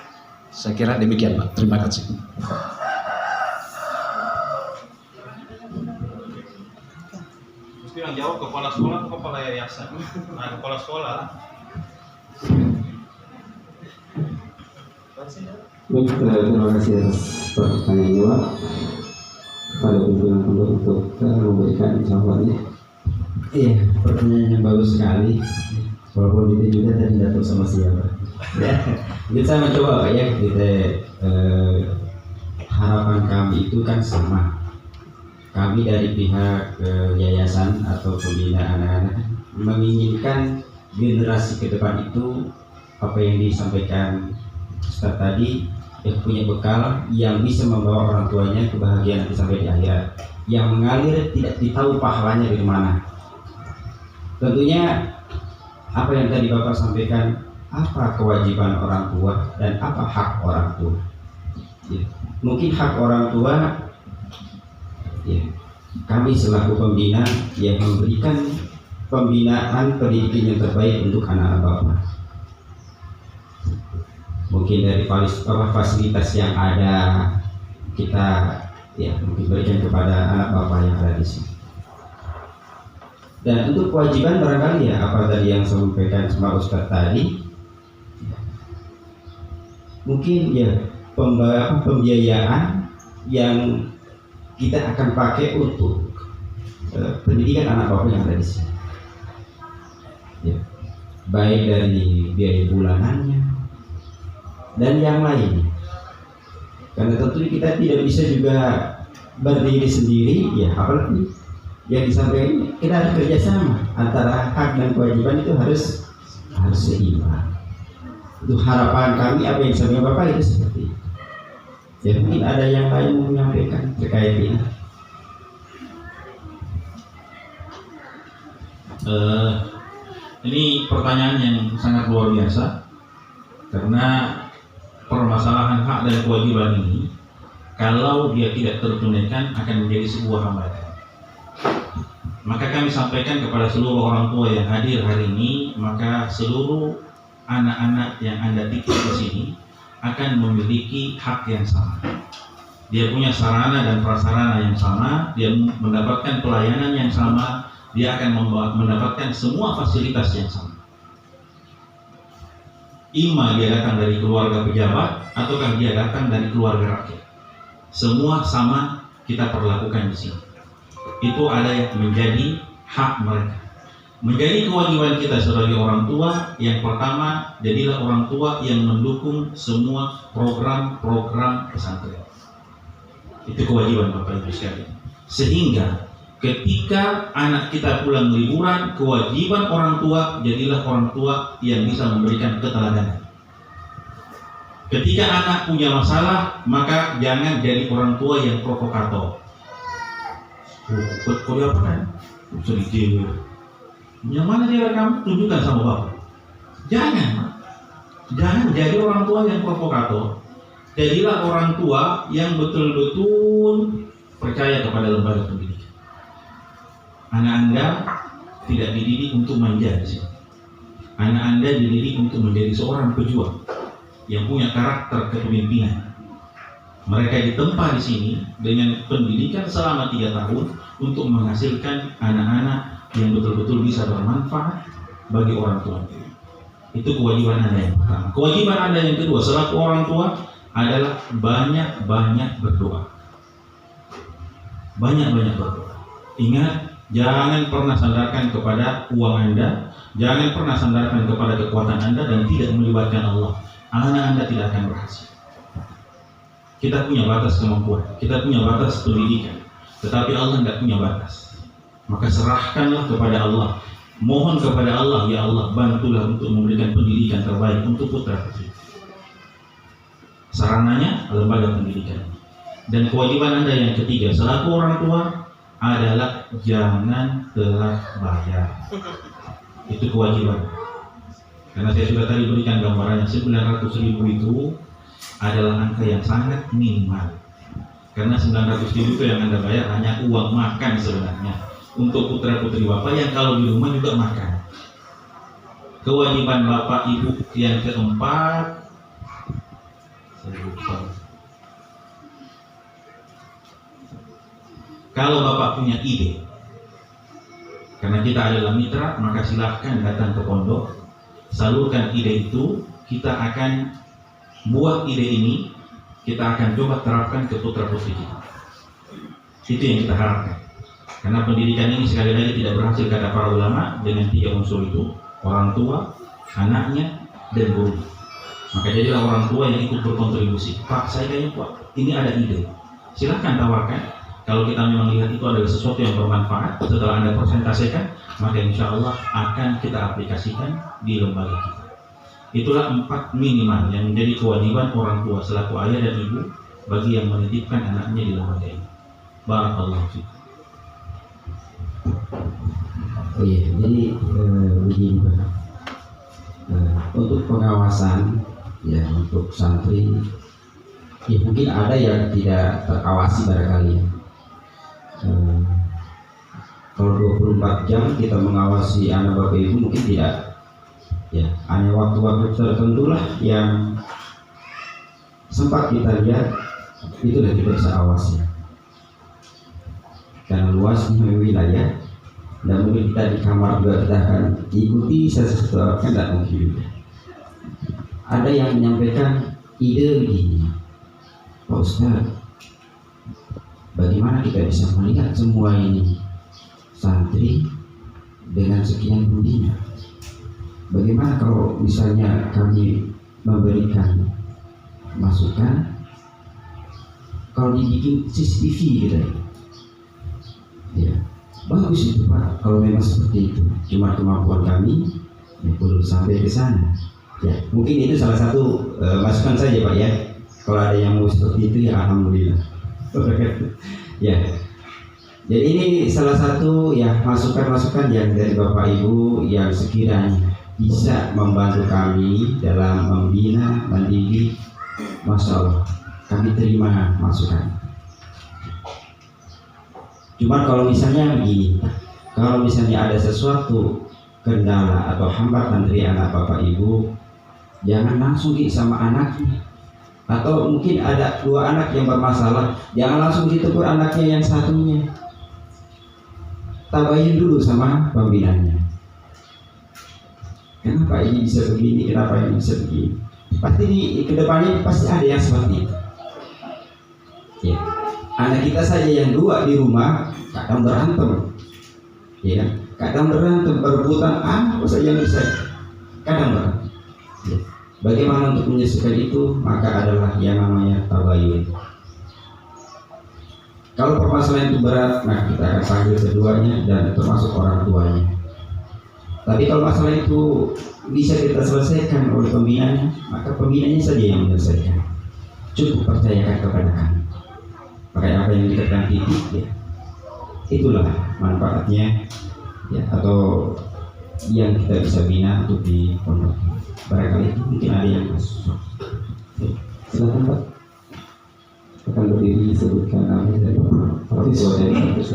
Saya kira demikian Pak. Terima kasih. Yang jawab kepala sekolah atau kepala yayasan? Nah, kepala sekolah. Baik, terima kasih atas pertanyaannya Pak. Pada pimpinan pondok untuk memberikan jawabannya. Iya, pertanyaan yang bagus sekali. Walaupun itu juga tadi tidak tahu sama siapa. Jadi saya mencoba Pak ya, kita harapan kami itu kan sama. Kami dari pihak yayasan atau pembina anak-anak menginginkan generasi ke depan itu apa yang disampaikan Ustaz tadi, yang punya bekal yang bisa membawa orang tuanya kebahagiaan nanti sampai di akhirat, yang mengalir tidak ditahu pahalanya dari mana. Tentunya apa yang tadi Bapak sampaikan, apa kewajiban orang tua dan apa hak orang tua. Ya. Mungkin hak orang tua, ya, kami selaku pembina yang memberikan pembinaan pendidikan yang terbaik untuk anak-anak Bapak. Mungkin dari fasilitas yang ada kita ya mungkin berikan kepada anak Bapak yang ada di sini. Dan untuk kewajiban barangkali ya apa tadi yang saya sampaikan sama Ustaz tadi, mungkin ya pembiayaan yang kita akan pakai untuk pendidikan anak Bapak yang ada di sini. Ya. Baik dari biaya bulanannya dan yang lainnya. Karena tentu kita tidak bisa juga berdiri sendiri, ya apalagi yang disampaikan kita harus kerjasama antara hak dan kewajiban itu harus seimbang. Itu harapan kami, apa yang disampaikan Bapak itu seperti itu. Ya mungkin ada yang lain mau menyampaikan terkait ini. Ini pertanyaan yang sangat luar biasa, karena permasalahan hak dan kewajiban ini kalau dia tidak tertunaikan akan menjadi sebuah hambatan. Maka kami sampaikan kepada seluruh orang tua yang hadir hari ini, maka seluruh anak-anak yang Anda titip di sini akan memiliki hak yang sama. Dia punya sarana dan prasarana yang sama, dia mendapatkan pelayanan yang sama, dia akan mendapatkan semua fasilitas yang sama. Ima dia datang dari keluarga pejabat ataukah dia datang dari keluarga rakyat, semua sama kita perlakukan di sini. Itu ada yang menjadi hak mereka. Menjadi kewajiban kita sebagai orang tua, yang pertama, jadilah orang tua yang mendukung semua program-program pesantren. Itu kewajiban Bapak Ibu sekalian. Sehingga ketika anak kita pulang liburan, kewajiban orang tua, jadilah orang tua yang bisa memberikan keteladanan. Ketika anak punya masalah, maka jangan jadi orang tua yang provokator. Kuliah apa kan? Sedikit. Yang mana dia kamu tunjukkan sama Bapak. Jangan jadi orang tua yang provokator. Jadilah orang tua yang betul-betul percaya kepada lembaga pendidikan. Anak Anda tidak dididik untuk manja di sini. Anak Anda dididik untuk menjadi seorang pejuang yang punya karakter kepemimpinan. Mereka ditempa di sini dengan pendidikan selama 3 tahun untuk menghasilkan anak-anak yang betul-betul bisa bermanfaat, bagi orang tua. Itu kewajiban Anda yang pertama. Kewajiban Anda yang kedua selaku orang tua adalah banyak-banyak berdoa. Banyak-banyak berdoa. Ingat, jangan pernah sandarkan kepada uang Anda, jangan pernah sandarkan kepada kekuatan Anda dan tidak melibatkan Allah. Anak Anda tidak akan berhasil. Kita punya batas kemampuan, kita punya batas pendidikan, tetapi Allah tidak punya batas. Maka serahkanlah kepada Allah. Mohon kepada Allah, ya Allah, bantulah untuk memberikan pendidikan terbaik untuk putra putri. Sarananya lembaga pendidikan. Dan kewajiban Anda yang ketiga selaku orang tua adalah jangan telat bayar. Itu kewajiban. Karena saya sudah tadi berikan gambarannya, 900.000 itu adalah angka yang sangat minimal. Karena 900.000 itu yang Anda bayar hanya uang makan sebenarnya untuk putra putri Bapak yang kalau di rumah juga makan. Kewajiban Bapak Ibu yang keempat, saya lupa. Kalau Bapak punya ide, karena kita adalah mitra, maka silahkan datang ke pondok, salurkan ide itu. Kita akan buat ide ini, kita akan coba terapkan ke putra putri kita. Itu yang kita harapkan. Karena pendidikan ini sekali lagi tidak berhasil, kata para ulama, dengan 3 unsur itu: orang tua, anaknya, dan guru. Maka jadilah orang tua yang ikut berkontribusi. Pak, saya kayaknya Pak, ini ada ide. Silahkan tawarkan. Kalau kita memang lihat itu adalah sesuatu yang bermanfaat, setelah Anda presentasikan, maka insya Allah akan kita aplikasikan di lembaga kita. Itulah 4 minimal yang menjadi kewajiban orang tua selaku ayah dan ibu bagi yang menitipkan anaknya di lembaga ini. Barakallahu fiikum. Oh iya, jadi begini Pak. Untuk pengawasan, ya untuk santri, ya mungkin ada yang tidak terawasi barangkali. Kalau 24 jam kita mengawasi anak bapak ibu mungkin tidak, ya hanya waktu-waktu tertentu lah yang sempat kita lihat, itulah kita bisa awasi. Karena luasnya wilayah dan mungkin kita di kamar juga kita akan ikuti sesuatu, kan tidak mungkin. Ada yang menyampaikan ide begini, Pak Ustaz, bagaimana kita bisa melihat semua ini santri dengan sekian budinya? Bagaimana kalau misalnya kami memberikan masukan, kalau dibikin CCTV gitu ya, bagus itu Pak. Kalau memang seperti itu, cuma kemampuan kami ya, perlu sampai ke sana. Ya, mungkin itu salah satu masukan saja Pak ya. Kalau ada yang mau seperti itu ya alhamdulillah. Ya, jadi ini salah satu ya masukan-masukan yang dari Bapak Ibu yang sekiranya bisa membantu kami dalam membina, mendidik. Masya Allah, kami terima masukan. Cuma kalau misalnya begini, kalau misalnya ada sesuatu kendala atau hambatan dari anak Bapak Ibu, jangan langsung sama anaknya. Atau mungkin ada 2 anak yang bermasalah, jangan langsung ditegur anaknya yang satunya. Tabahin dulu sama pembinanya. Kenapa ini bisa begini? Kenapa ini bisa begini? Pasti di kedepannya pasti ada yang seperti itu. Ya, anak kita saja yang 2 di rumah kadang berantem, ya, kadang berantem berebutan apa saja yang bisa, kadang berantem. Ya. Bagaimana untuk menyelesaikan itu? Maka adalah yang namanya tabayun. Kalau permasalahan itu berat, maka kita akan panggil keduanya dan termasuk orang tuanya. Tapi kalau masalah itu bisa kita selesaikan oleh pembinanya, maka pembinanya saja yang menyelesaikan. Cukup percayakan kepada kami. Pakai apa yang dikatakan titik, ya, itulah manfaatnya, ya, atau yang kita bisa bina untuk di pondok. Barangkali mungkin ada yang masuk. Silakan Pak. Akan berdiri disebutkan namanya dari orang tua dari kampus.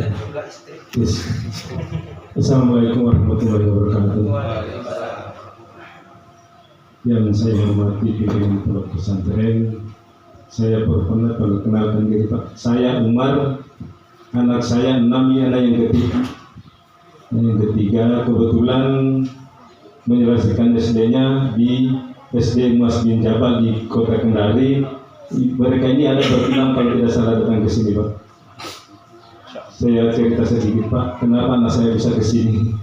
Assalamualaikum warahmatullahi wabarakatuh. Yang saya hormati pimpinan pondok pesantren, saya perkenalkan diri Pak. Saya Umar, anak saya 6, ini anak yang ketiga. Yang ketiga kebetulan menyelesaikan SD-nya di SD Mas bin Jabal di Kota Kendari. Mereka ini ada berenam kalau tidak salah datang ke sini, Pak. Saya cerita sedikit, Pak, kenapa anak saya bisa ke sini.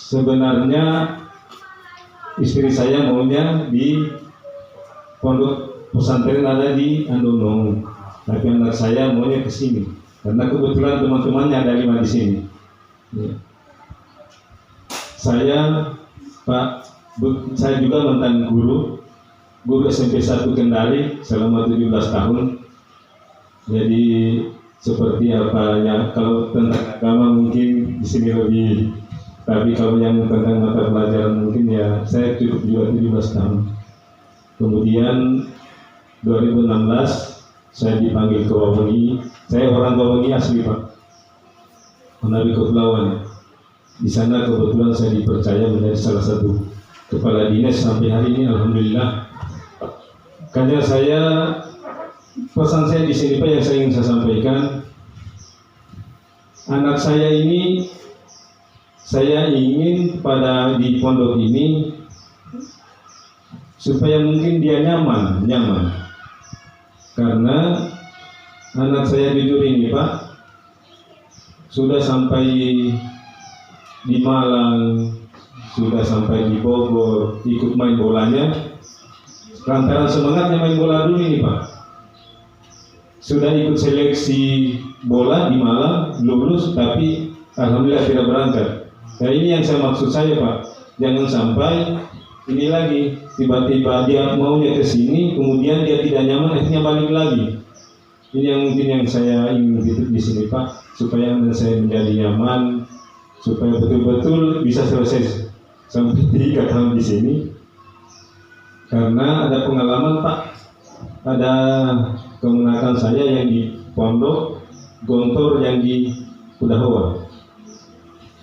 Sebenarnya istri saya maunya di pondok pesantren ada di Andono, tapi anak saya maunya ke sini karena kebetulan teman-temannya ada 5 di sini. Ya. Saya, Pak, saya juga mantan guru SMP 1 Kendari selama 17 tahun. Jadi seperti apa ya, kalau tentang agama mungkin di sini lebih, tapi kalau yang tentang mata pelajaran mungkin ya saya cukup juga 17 tahun. Kemudian 2016 saya dipanggil ke Wawengi. Saya orang Wawengi asli, Pak, Menawi Kepulauan. Di sana kebetulan saya dipercaya menjadi salah satu kepala dinas sampai hari ini, alhamdulillah. Karena saya, pesan saya di sini, Pak, yang saya ingin saya sampaikan, anak saya ini, saya ingin pada di pondok ini supaya mungkin dia nyaman. Karena anak saya jujur ini, Pak, sudah sampai di Malang, sudah sampai di Bogor, ikut main bolanya. Lantaran semangatnya main bola dulu ini, Pak. Sudah ikut seleksi bola di Malang, lulus, tapi alhamdulillah tidak berangkat. Nah, ini yang saya maksud saya, Pak. Jangan sampai ini lagi, tiba-tiba dia maunya ke sini, kemudian dia tidak nyaman, akhirnya balik lagi. Ini yang mungkin yang saya ingin titip di sini, Pak, supaya saya menjadi nyaman, supaya betul-betul bisa selesai sampai 3 tahun di sini. Karena ada pengalaman, Pak, ada kemenakan saya yang di Pondok Gontor yang di Kudahoa.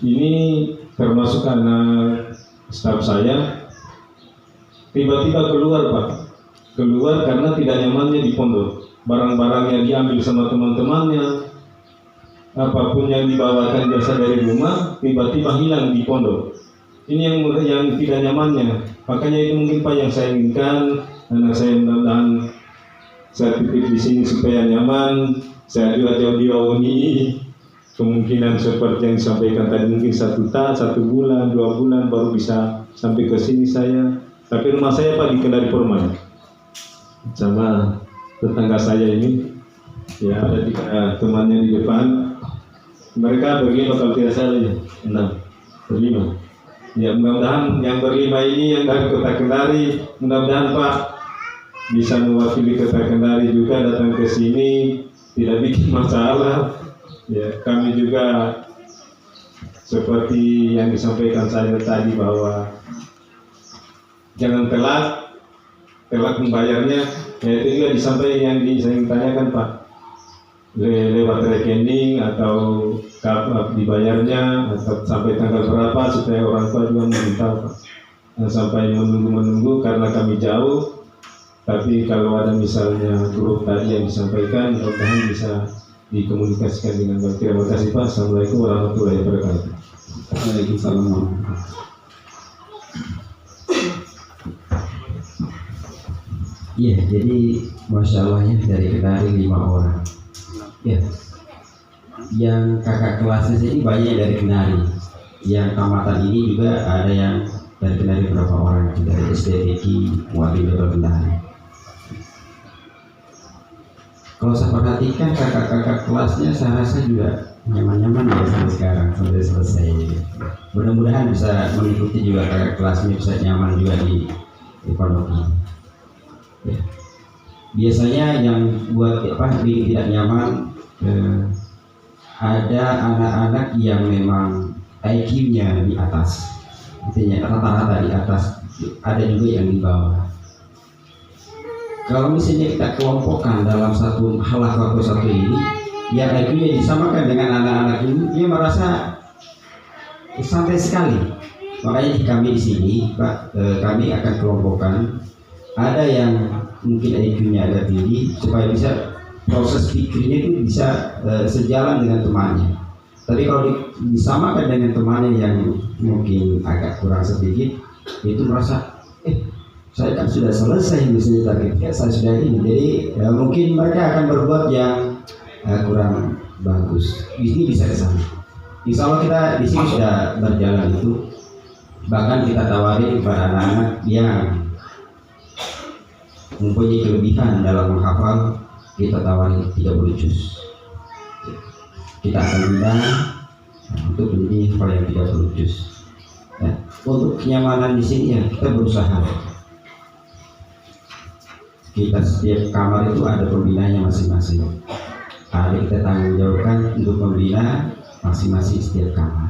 Ini termasuk anak staf saya. Tiba-tiba keluar, Pak. Keluar karena tidak nyamannya di pondok. Barang-barangnya diambil sama teman-temannya. Apapun yang dibawakan biasa dari rumah, tiba-tiba hilang di pondok. Ini yang tidak nyamannya. Makanya itu mungkin, Pak, yang saya inginkan. Anak saya mudah-mudahan saya titip di sini supaya nyaman. Saya juga jauh di Wawengi. Kemungkinan seperti yang disampaikan tadi, mungkin 1 bulan, 2 bulan baru bisa sampai ke sini saya. Tapi rumah saya, Pak, di Kendari Permai. Sama tetangga saya ini, ya ada 3 temannya di depan. Mereka berlima kalau tidak salah ya, 6, berlima. Ya mudah-mudahan yang berlima ini yang dari Kota Kendari, mudah-mudahan, Pak, bisa mewakili Kota Kendari juga datang ke sini, tidak bikin masalah. Ya, kami juga seperti yang disampaikan saya tadi bahwa jangan telat membayarnya. Ya, itu juga disampaikan yang saya ingin tanyakan, Pak, lewat rekening atau kapan dibayarnya atau sampai tanggal berapa supaya orang tua juga memberitahu, Pak. Nah, sampai menunggu karena kami jauh. Tapi kalau ada misalnya grup tadi yang disampaikan, mudah-mudahan bisa dikomunikasikan dengan baik. Terima kasih, Pak. Assalamualaikum warahmatullahi wabarakatuh. Waalaikumsalam. Iya, jadi Masya Allah ya, dari Kendari 5 orang. Ya, yang kakak kelasnya ini banyak dari Kendari. Yang tamatan ini juga ada yang dari Kendari berapa orang, dari SDTK Wali Betul Kendari. Kalau saya perhatikan kakak-kakak kelasnya saya rasa juga nyaman-nyaman ya sampai sekarang, sampai selesai. Mudah-mudahan bisa mengikuti juga kakak kelasnya, bisa nyaman juga di pondok ini. Ya. Biasanya yang buat bikin tidak nyaman, ada anak-anak yang memang IQ-nya di atas, artinya rata-rata di atas, ada juga yang di bawah. Kalau misalnya kita kelompokkan dalam satu halaqah atau satu ini, yang IQ-nya disamakan dengan anak-anak ini, dia merasa santai sekali. Makanya kami di sini, Pak, kami akan kelompokkan. Ada yang mungkin IQ-nya agak tinggi supaya bisa proses pikirnya itu bisa sejalan dengan temannya. Tapi kalau disamakan dengan temannya yang mungkin agak kurang sedikit, itu merasa saya kan sudah selesai misalnya targetnya, saya sudah ini, jadi mungkin mereka akan berbuat yang kurang bagus. Ini bisa ke sana. Insya Allah kita di sini sudah berjalan itu. Bahkan kita tawari kepada anak-anak yang mempunyai kelebihan dalam menghafal, kita tawari 30 juz. Kita akan bina untuk menjadi hafal yang 30 juz. Nah, untuk kenyamanan di sini ya kita berusaha. Kita setiap kamar itu ada pembinanya masing-masing. Ada kita tanggung jawabkan untuk membina masing-masing setiap kamar.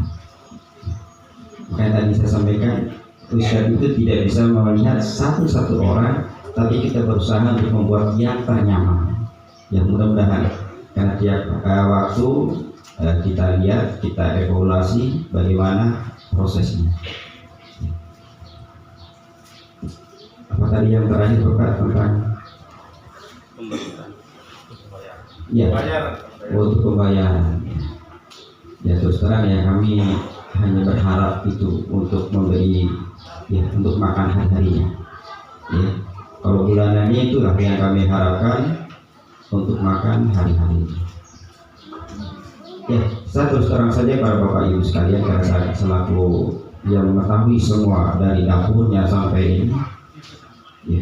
Makanya tadi saya sampaikan, Ustadz itu tidak bisa melihat satu-satu orang, tapi kita berusaha untuk membuat yang ternyaman. Yang mudah-mudahan karena tiap waktu kita lihat, kita evaluasi bagaimana prosesnya. Apa tadi yang terakhir Bapak tentang ya, untuk pembayaran. Ya terus terang ya kami hanya berharap itu untuk memberi ya untuk makan hari-harinya. Ya, kalau bulanannya itulah yang kami harapkan untuk makan hari-harinya. Ya, saya terus terang saja para Bapak Ibu sekalian, karena saya selaku yang mengetahui semua dari dapurnya sampai ini. Ya,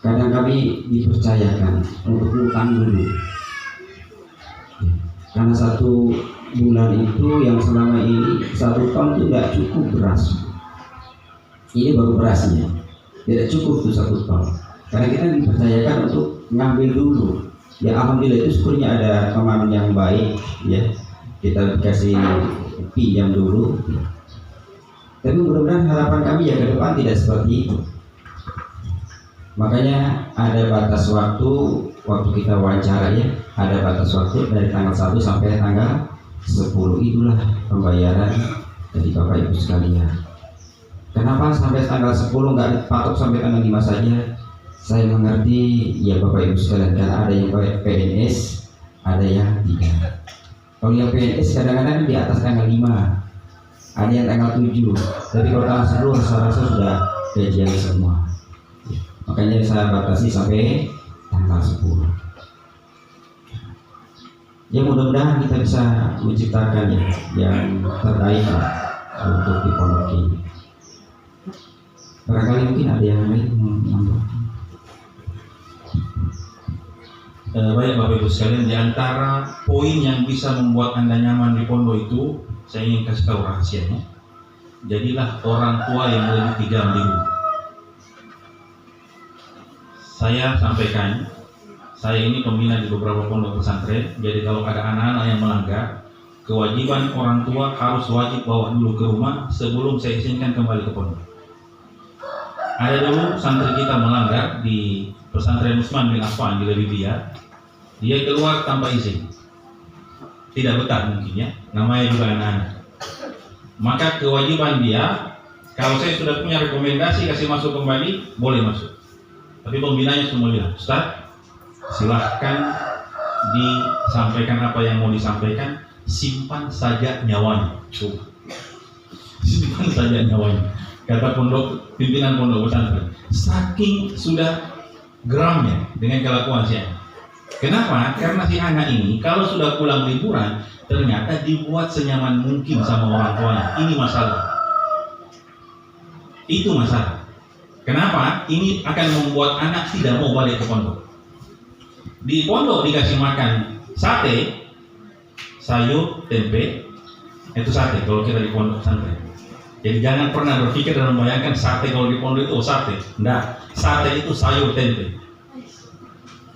kadang kami dipercayakan untuk utang dulu. Ya, karena 1 bulan itu yang selama ini 1 ton itu tidak cukup beras. Ini baru berasnya, tidak cukup tuh 1 ton. Karena kita dipercayakan untuk ngambil dulu. Ya alhamdulillah itu syukurnya ada teman yang baik, ya kita dikasih pinjam dulu. Tapi mudah-mudahan harapan kami ya ke depan tidak seperti itu. Makanya ada batas waktu kita wawancara ya, ada batas waktu dari tanggal 1 sampai tanggal 10, itulah pembayaran dari Bapak Ibu sekalian. Kenapa sampai tanggal 10 nggak dipatok sampai tanggal 5 saja? Saya mengerti ya Bapak Ibu sekalian, karena ada yang PNS, ada yang tidak. Kalau yang PNS kadang-kadang di atas tanggal 5, ada yang tanggal 7, tapi kalau tanggal 10 saya rasa sudah gajian semua. Makanya saya batasi sampai tanggal 10. Ya mudah-mudahan kita bisa menciptakan yang terbaik untuk di pondok ini. Barangkali mungkin ada yang lain menambahkan. Baik Bapak Ibu sekalian, di antara poin yang bisa membuat Anda nyaman di pondok itu, saya ingin kasih tahu rahasianya. Jadilah orang tua yang lebih kejam di rumah. Saya sampaikan, saya ini pembina di beberapa pondok pesantren. Jadi kalau ada anak-anak yang melanggar, kewajiban orang tua harus wajib bawa dulu ke rumah sebelum saya izinkan kembali ke pondok. Ada dulu santri kita melanggar di pesantren Utsman bin Affan di Libya. Dia keluar tanpa izin, tidak betah mungkin ya, namanya juga anak-anak. Maka kewajiban dia, kalau saya sudah punya rekomendasi kasih masuk kembali, boleh masuk. Tapi pembinanya semua bilang, Ustaz, silahkan disampaikan apa yang mau disampaikan, simpan saja nyawanya. Simpan saja nyawanya, kata pimpinan pondok pesantren. Saking sudah geramnya dengan kelakuan saya. Kenapa? Karena si anak ini kalau sudah pulang liburan ternyata dibuat senyaman mungkin sama orang tuanya. Ini masalah. Itu masalah. Kenapa? Ini akan membuat anak tidak mau balik ke pondok. Di pondok dikasih makan sate, sayur, tempe. Itu sate kalau kita di pondok pesantren. Jadi jangan pernah berpikir dan membayangkan sate kalau di pondok itu sate. Enggak, sate itu sayur tempe.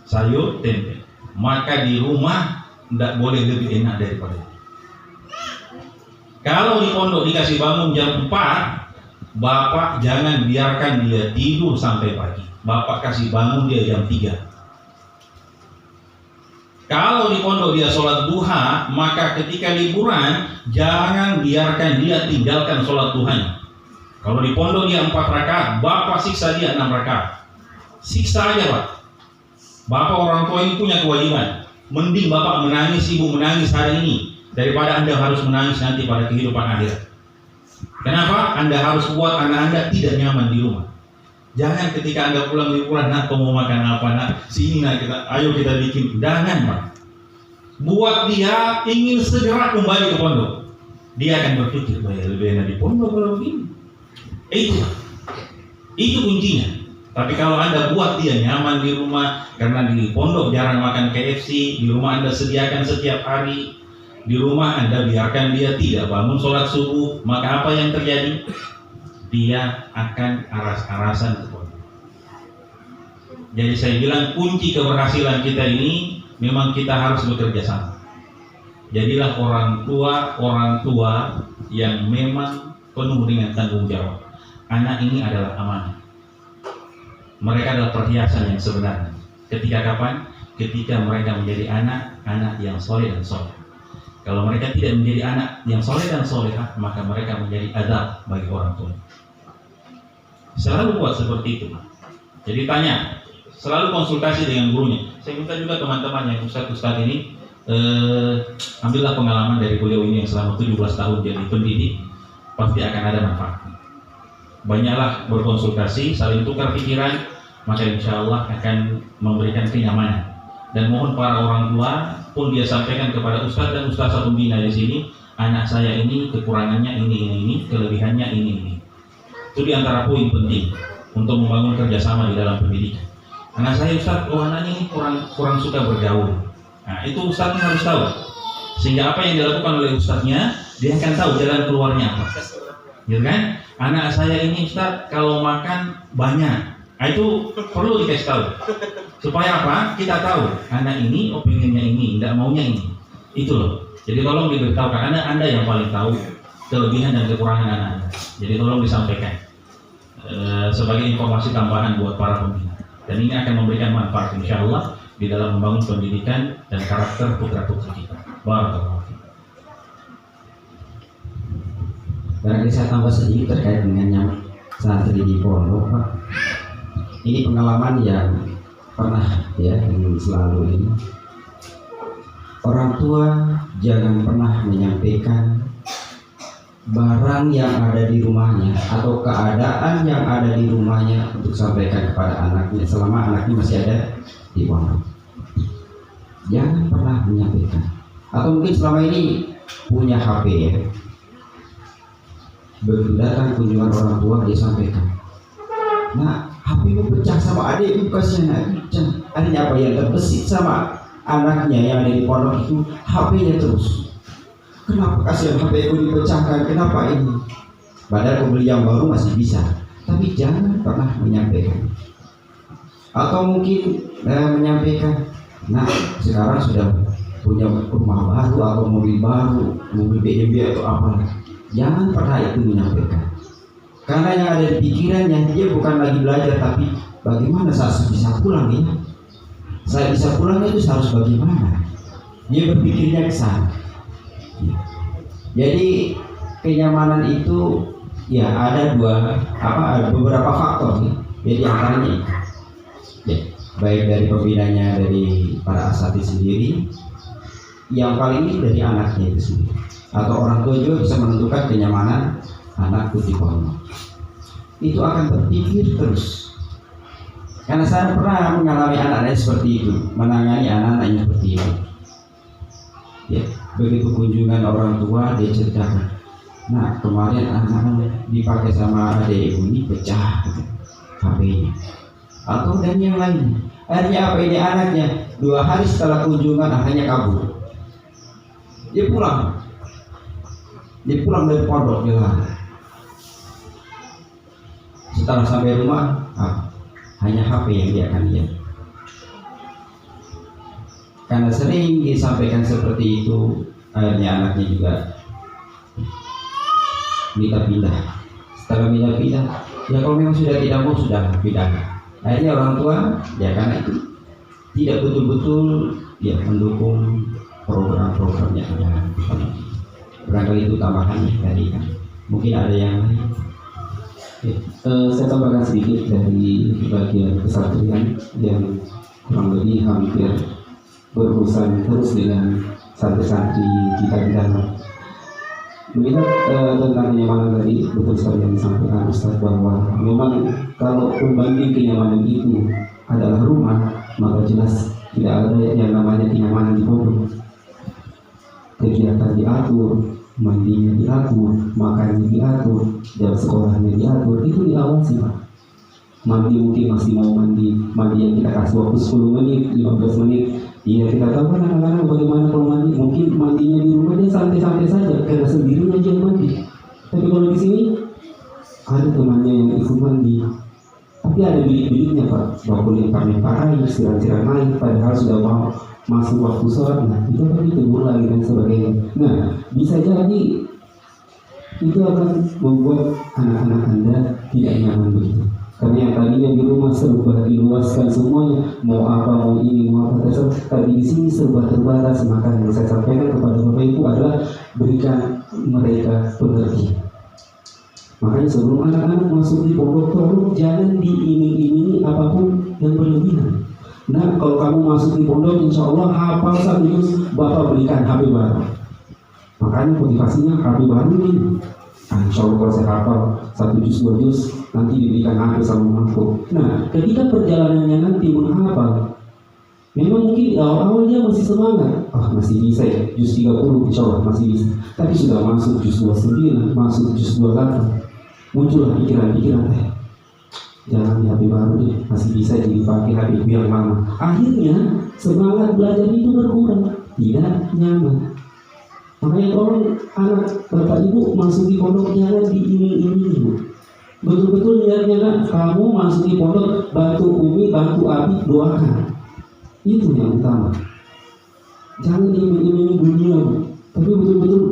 Sayur tempe. Maka di rumah tidak boleh lebih enak daripada itu. Kalau di pondok dikasih bangun jam 4, Bapak jangan biarkan dia tidur sampai pagi. Bapak kasih bangun dia jam 3. Kalau di pondok dia sholat duha, maka ketika liburan jangan biarkan dia tinggalkan sholat duhanya. Kalau di pondok dia 4 rakaat, Bapak siksa dia 6 rakaat. Siksa aja Pak. Bapak orang tua ini punya kewajiban. Mending Bapak menangis, Ibu menangis hari ini, daripada Anda harus menangis nanti pada kehidupan akhirat. Kenapa? Anda harus buat anak Anda tidak nyaman di rumah. Jangan ketika Anda pulang di rumah, nak mau makan apa, nak sini, nak ayo kita bikin. Jangan, Pak. Buat dia ingin segera kembali ke pondok. Dia akan berpikir, lebih enak di pondok kalau begini. Itu kuncinya. Tapi kalau Anda buat dia nyaman di rumah, karena di pondok jarang makan KFC, di rumah Anda sediakan setiap hari, di rumah Anda biarkan dia tidak bangun sholat subuh, maka apa yang terjadi? Dia akan aras-arasan ke pondok. Jadi saya bilang kunci keberhasilan kita ini memang kita harus bekerja sama. Jadilah orang tua yang memang penuh dengan tanggung jawab. Anak ini adalah amanah. Mereka adalah perhiasan yang sebenarnya. Ketika kapan? Ketika mereka menjadi anak yang soleh dan soleh. Kalau mereka tidak menjadi anak yang soleh dan solehah, maka mereka menjadi azab bagi orang tua. Selalu buat seperti itu. Jadi tanya, selalu konsultasi dengan gurunya. Saya minta juga teman-teman yang ustaz-ustaz ini ambillah pengalaman dari beliau ini yang selama 17 tahun jadi pendidik, pasti akan ada manfaatnya. Banyaklah berkonsultasi, saling tukar pikiran, maka insya Allah akan memberikan kenyamanan. Dan mohon para orang tua pun dia sampaikan kepada ustaz dan ustazah pembina di sini, anak saya ini kekurangannya ini, kelebihannya ini. Itu di antara poin penting untuk membangun kerjasama di dalam pendidikan. Anak saya ustaz, anaknya ini kurang suka bergaul. Nah itu ustaznya harus tahu, sehingga apa yang dilakukan oleh ustaznya, dia akan tahu jalan keluarnya apa. Gitu kan? Anak saya ini ustaz kalau makan banyak. Nah, itu perlu dikasih tahu. Supaya apa? Kita tahu anak ini opininya ini, tidak maunya ini. Itu loh. Jadi tolong diberitahukan, Anda yang paling tahu kelebihan dan kekurangan anak Anda. Jadi tolong disampaikan sebagai informasi tambahan buat para pembina. Dan ini akan memberikan manfaat insya Allah di dalam membangun pendidikan dan karakter putra-putri kita. Barakallahu fiik. Barangkali saya tambah sedikit terkait dengan yang santri di pondok, Pak. Ini pengalaman yang pernah yang selalu ini. Orang tua jangan pernah menyampaikan barang yang ada di rumahnya atau keadaan yang ada di rumahnya untuk sampaikan kepada anaknya selama anaknya masih ada di pondok. Jangan pernah menyampaikan. Atau mungkin selama ini punya HP ya. Begitu datang kunjungan orang tua dia sampaikan, nah HP-mu pecah sama adikmu, kasihan adiknya apa yang terbesit sama anaknya yang ada di pondok itu HP-nya terus. Kenapa kasihan HP-ku dipecahkan? Kenapa ini? Padahal beli yang baru masih bisa. Tapi jangan pernah menyampaikan. Atau mungkin menyampaikan, nah sekarang sudah punya rumah baru atau mobil baru, mobil BMW atau apa. Jangan pernah itu menyampaikan. Karena yang ada di pikirannya dia bukan lagi belajar, tapi bagaimana saya bisa pulang ya? Saya bisa pulang itu harus bagaimana? Dia berpikirnya ke sana. Jadi kenyamanan itu ya ada beberapa faktor nih. Jadi antaranya ya, baik dari pembinanya, dari para asatidz sendiri, yang paling ini dari anaknya itu sendiri. Atau orang tua juga bisa menentukan kenyamanan anakku di pondok. Itu akan berpikir terus. Karena saya pernah mengalami anak-anak seperti itu, menangani anak-anaknya seperti itu. Ya, begitu kunjungan orang tua dia ceritakan, nah kemarin anak dipakai sama adik ibu ini pecah HP-nya. Atau dan yang lain. Akhirnya apa ini anaknya 2 hari setelah kunjungan akhirnya kabur. Dia pulang dari pondok dia lari. Setelah sampai rumah, hanya HP yang dia akan lihat. Karena sering disampaikan seperti itu, akhirnya anaknya juga minta pindah. Setelah minta pindah, ya kalau memang sudah tidak mau sudah pindah. Akhirnya orang tua, ya karena itu tidak betul-betul ya mendukung program-program yang ada. Barangkali itu tambahan dari kan. Mungkin ada yang lain. Saya tambahkan sedikit dari bagian kesatuan yang kurang lebih hampir berurusan terus dengan santri-santri kita di dalam. Melihat tentang kenyamanan tadi, betul sekali yang disampaikan Ustaz, bahwa memang kalau pembanding kenyamanan itu adalah rumah, maka jelas tidak ada yang namanya kenyamanan di pondok. Kegiatan diatur, mandinya diatur, makannya diatur, jam sekolahnya diatur, itu diawasi Pak. Mandi mungkin masih mau mandi yang kita kasih waktu 10 menit, 15 menit. Iya, kita tahu kan anak-anak bagaimana kalau mandi. Mungkin mandinya di rumah dia santai-santai saja karena sendirinya aja yang mandi. Tapi kalau di sini ada temannya yang ikut mandi. Tapi ada bilik-biliknya Pak, bakul yang lempar air, siram-siram air, padahal sudah mau masuk waktu sholat. Nah, itu tadi tegur lagi dan sebagainya. Nah, bisa jadi itu akan membuat anak-anak Anda tidak nyaman begitu. Karena yang tadinya di rumah serba diluaskan semuanya, mau apa, mau ini, mau apa, tapi di sini serba terbatas. Maka yang saya sampaikan kepada Bapak Ibu adalah berikan mereka pengertian. Makanya sebelum anak-anak masuk di pondok, tolong jangan diiming-imingi apapun yang berlebihan. Nah, kalau kamu masuk di pondok, insya Allah hafal 1 juz, Bapak berikan HP baru. Makanya motivasinya HP baru ini. Nah, insya Allah kalau saya hafal 1 juz, 2 juz, nanti diberikan HP sama mamaku. Nah, ketika perjalanannya nanti menghafal, memang mungkin awal-awal dia masih semangat. Masih bisa ya, juz 30 insya Allah masih bisa. Tapi sudah masuk juz 29, masuk juz 28, muncullah pikiran-pikiran, jangan di HP baru deh, masih bisa dipakai HP yang lama. Akhirnya semangat belajar itu berkurang, tidak nyaman. Makanya tolong anak Bapak Ibu masuk di pondok jangan diiming-imingi. Betul-betul niatnya kamu masuk di pondok, bantu Umi, bantu Abi, doakan. Itu yang utama. Jangan diiming-imingi dunia, tapi betul-betul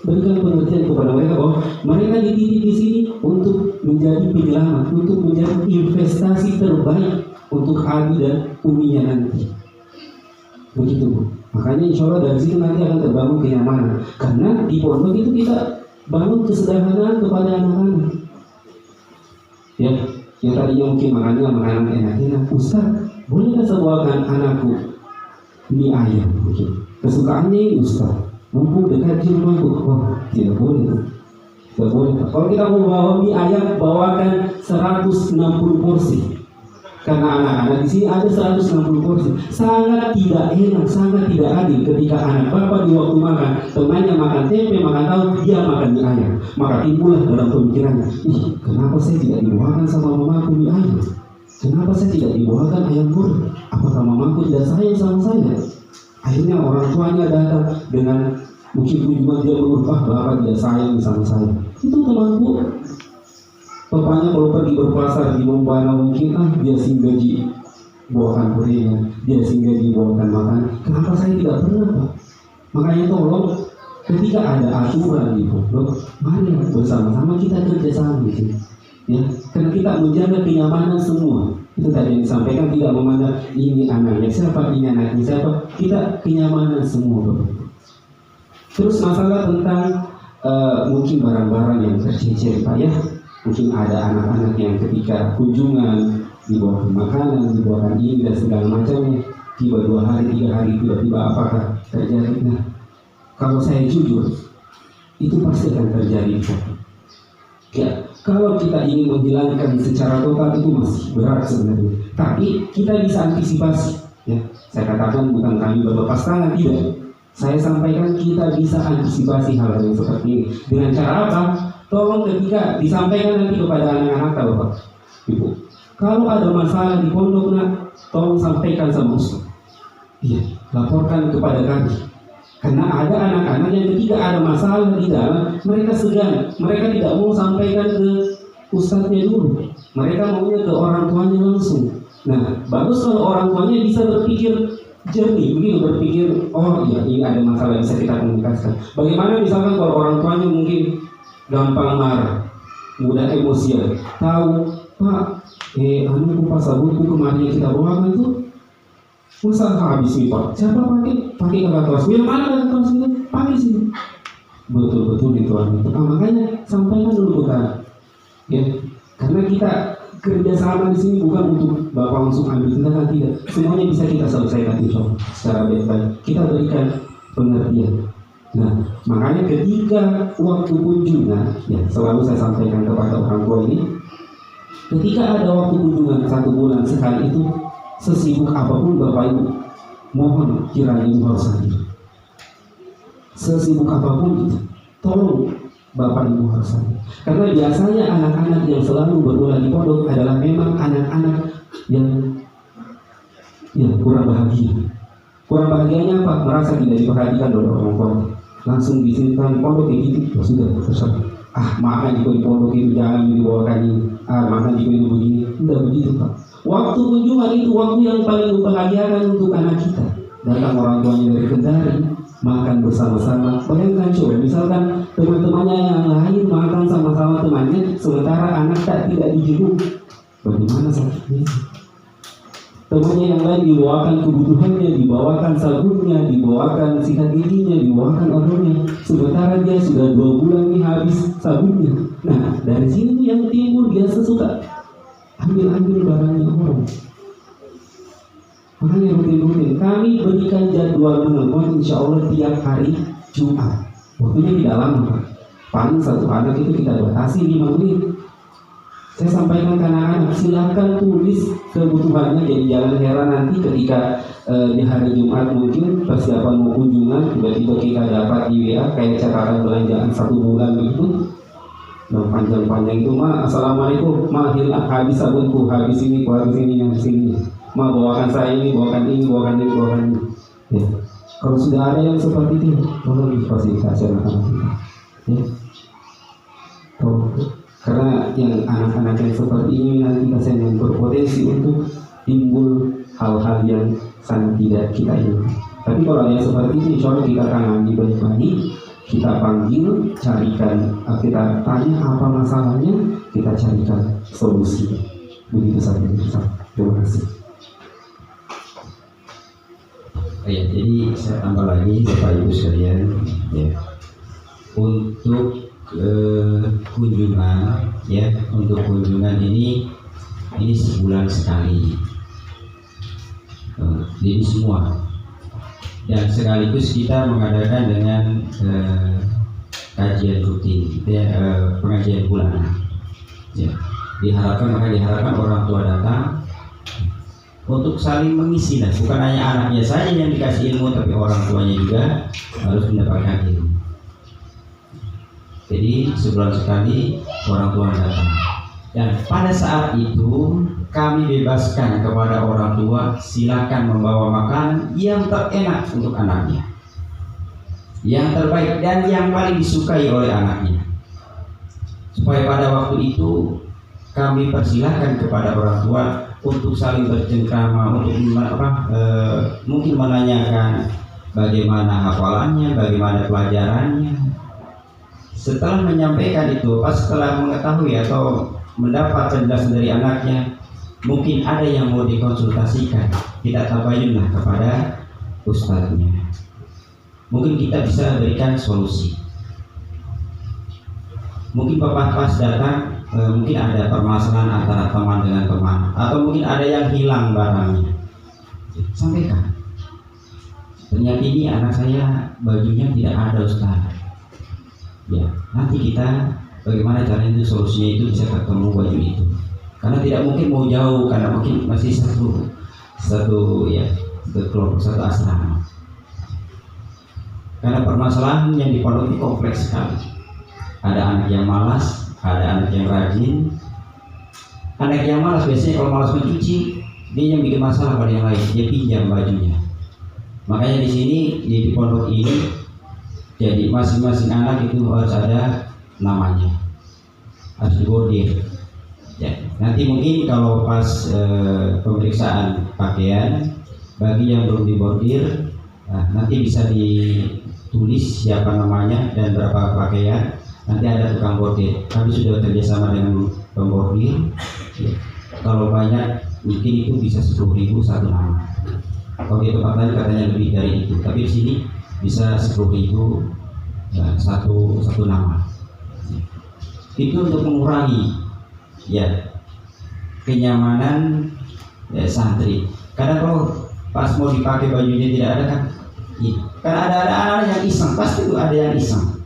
berikan pengertian kepada mereka bahwa mereka dididik di sini untuk menjadi penyelamat, untuk menjadi investasi terbaik untuk Abi dan Uminya nanti. Begitu Bu. Makanya insya Allah dari situ nanti akan terbangun kenyamanan. Karena di pondok itu kita bangun kesederhanaan kepada anak-anak. Ya, yang tadinya mungkin makannya makanan enak-enak. Ustaz, boleh nggak saya bawakan anakku mie ayam mungkin? Kesukaannya ini Ustaz. Mumpung dekat di rumahku. Tidak boleh. Tidak boleh. Kalau kita mau bawa mie ayam, bawakan 160 porsi. Karena anak-anak di sini ada 160 porsi. Sangat tidak enak, sangat tidak adil ketika anak bapak di waktu makan, temannya makan tempe, makan tahu, dia makan mie ayam. Maka timbullah dalam pemikirannya, kenapa saya tidak dibawakan sama mamaku mie ayam? Kenapa saya tidak dibawakan ayam goreng? Apakah mamaku tidak sayang sama saya? Akhirnya orang tuanya datang dengan mungkin kunjungan, dia berubah, bapak tidak sayang sama saya. Itu temanku. Bapaknya kalau pergi berpasar di Mombana mungkin dia singgaji bawakan gorengan, dia singgaji bawakan makan. Kenapa saya tidak pernah Pak? Makanya tolong ketika ada aturan di pondok, mari bersama-sama kita kerjasama gitu. Ya, karena kita menjaga kenyamanan semua. Itu tadi yang disampaikan, tidak memandang ini anaknya siapa, ini anaknya siapa. Kita kenyamanan semua Bapak. Terus masalah tentang mungkin barang-barang yang tercecer Pak ya. Mungkin ada anak-anak yang ketika kunjungan dibawakan makanan, dibawakan ini dan segala macamnya, tiba 2 hari, 3 hari, tiba-tiba apakah terjadi? Nah, kalau saya jujur, itu pasti akan terjadi. Ya, kalau kita ingin menghilangkan secara total itu masih berat sebenarnya. Tapi kita bisa antisipasi. Ya, saya katakan bukan kami berlepas tangan, tidak. Saya sampaikan kita bisa antisipasi hal yang seperti ini. Dengan cara apa? Tolong ketika disampaikan nanti kepada anak-anak Bapak Ibu, kalau ada masalah di pondok tolong sampaikan sama Ustaz. Iya, laporkan kepada kami. Karena ada anak-anak yang ketika ada masalah di dalam, mereka segan, mereka tidak mau sampaikan ke ustadznya dulu. Mereka maunya ke orang tuanya langsung. Nah, bagus kalau orang tuanya bisa berpikir jernih, begitu berpikir, oh iya ini ada masalah bisa kita komunikasikan. Bagaimana misalkan kalau orang tuanya mungkin gampang marah, mudah emosian, tahu Pak, anu pas sabunku kemarin kita bawakan tuh usah habis nih Pak. Siapa pakai kakak kelas? Yang mana kakak kelas itu? Pakai sini. Betul-betul itu. Makanya sampaikan dulu bukan, ya, karena kita kerjasama di sini bukan untuk Bapak langsung ambil tindakan, tidak. Semuanya bisa kita selesaikan insya Allah secara baik-baik. Kita berikan pengertian. Nah, makanya ketika waktu kunjungan, ya selalu saya sampaikan kepada orang tua ini, ketika ada waktu kunjungan 1 bulan sekali itu, sesibuk apapun Bapak Ibu, mohon kiranya Ibu harus hadir. Sesibuk apapun itu, tolong Bapak Ibu harus hadir. Karena biasanya anak-anak yang selalu berulang di pondok adalah memang anak-anak yang kurang bahagia. Kurang bahagianya apa? Merasa tidak diperhatikan oleh orang tua. Langsung disimpan di pondok kayak gitu, ya sudah terserah. Makan juga di pondok itu jangan dibawakan ini. Makan juga itu begini. Tidak begitu Pak. Waktu kunjungan itu waktu yang paling membahagiakan untuk anak kita. Datang orang tuanya dari Kendari, makan bersama-sama. Bayangkan coba, misalkan teman-temannya yang lain makan sama-sama temannya, sementara anak tidak dijenguk, bagaimana sakitnya? Temannya yang lain dibawakan kebutuhannya, dibawakan sabunnya, dibawakan sikat giginya, dibawakan odolnya, sementara dia sudah 2 bulan nih habis sabunnya. Nah, dari sini yang timbul dia sesuka ambil barangnya orang. Makanya rutin-rutin kami berikan jadwal menelpon insya Allah tiap hari Jumat. Waktunya tidak lama Pak. Paling 1 anak itu kita batasi 5 menit. Saya sampaikan ke anak-anak, silakan tulis kebutuhannya. Jadi jangan heran nanti ketika di hari Jumat mungkin persiapan mau kunjungan, tiba-tiba kita dapat di WA kayak catatan belanjaan 1 bulan begitu. Dan panjang-panjang itu, Ma, assalamualaikum, Ma, habis sabunku, habis ini, yang sini. Ma, bawakan saya ini, bawakan ini. Ya. Kalau sudah ada yang seperti itu, tolong difasilitasi anak-anak kita. Ya. Karena yang anak-anak yang seperti ini nanti yang berpotensi untuk timbul hal-hal yang sangat tidak kita inginkan. Tapi kalau ada yang seperti ini, insya Allah kita tangani baik-baik. Kita panggil, carikan, kita tanya apa masalahnya, kita carikan solusi. Begitu saja. Terima kasih. Ya, jadi saya tambah lagi Bapak Ibu sekalian, ya, untuk kunjungan, ya, untuk kunjungan ini sebulan sekali. Jadi semua. Dan sekaligus kita mengadakan dengan kajian rutin, pengajian bulanan. Ya, diharapkan orang tua datang untuk saling mengisi, bukan hanya anaknya saja yang dikasih ilmu, tapi orang tuanya juga harus mendapatkan ilmu. Jadi sebulan sekali orang tua datang. Dan pada saat itu kami bebaskan kepada orang tua, silakan membawa makanan yang terenak untuk anaknya, yang terbaik dan yang paling disukai oleh anaknya. Supaya pada waktu itu kami persilahkan kepada orang tua untuk saling bercengkrama, untuk mungkin menanyakan bagaimana hafalannya, bagaimana pelajarannya. Setelah menyampaikan itu, setelah mengetahui atau mendapat penjelasan dari anaknya, mungkin ada yang mau dikonsultasikan, tidak tabayunlah kepada ustadznya. Mungkin kita bisa berikan solusi. Mungkin bapak pas datang, mungkin ada permasalahan antara teman dengan teman, atau mungkin ada yang hilang barangnya. Sampaikan, ternyata ini anak saya bajunya tidak ada ustaz. Ya, nanti kita bagaimana caranya itu solusinya itu bisa ketemu baju itu. Karena tidak mungkin mau jauh, karena mungkin masih satu kelompok, satu asrama. Karena permasalahan yang di pondok itu kompleks sekali. Ada anak yang malas, ada anak yang rajin. Anak yang malas biasanya kalau malas mencuci, dia yang bikin masalah pada yang lain, dia pinjam bajunya. Makanya di sini di pondok ini, jadi masing-masing anak itu harus ada namanya, harus dibordir. Ya, nanti mungkin kalau pas pemeriksaan pakaian, bagi yang belum dibordir, nanti bisa ditulis siapa namanya dan berapa pakaian. Nanti ada tukang bordir. Kami sudah kerjasama dengan pembordir. Ya, kalau banyak mungkin itu bisa 10.000 satu nama. Kalau di tempat lain katanya lebih dari itu, tapi di sini bisa 10.000 satu nama. Itu untuk mengurangi, ya, kenyamanan santri. Kadang kalau pas mau dipakai bajunya tidak ada kan, iya. Kan ada anak yang iseng, pasti itu ada yang iseng.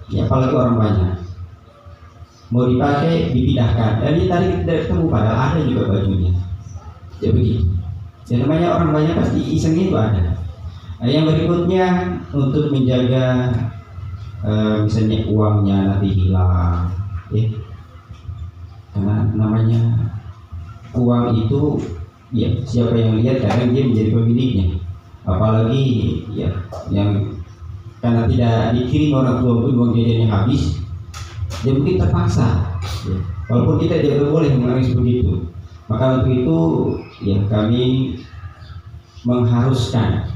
Ya, apalagi orang banyak. Mau dipakai dipindahkan, jadi tadi tidak ketemu padahal ada juga bajunya. Ya begitu. Jadi namanya orang banyak pasti iseng itu ada. Nah, yang berikutnya untuk menjaga misalnya uangnya nanti hilang, ya. Karena namanya uang itu, ya siapa yang lihat kadang dia menjadi pemiliknya. Apalagi ya yang karena tidak dikirim orang tua pun uang jajannya habis, dia mungkin terpaksa. Ya. Walaupun kita tidak boleh menangis begitu. Maka untuk itu ya kami mengharuskan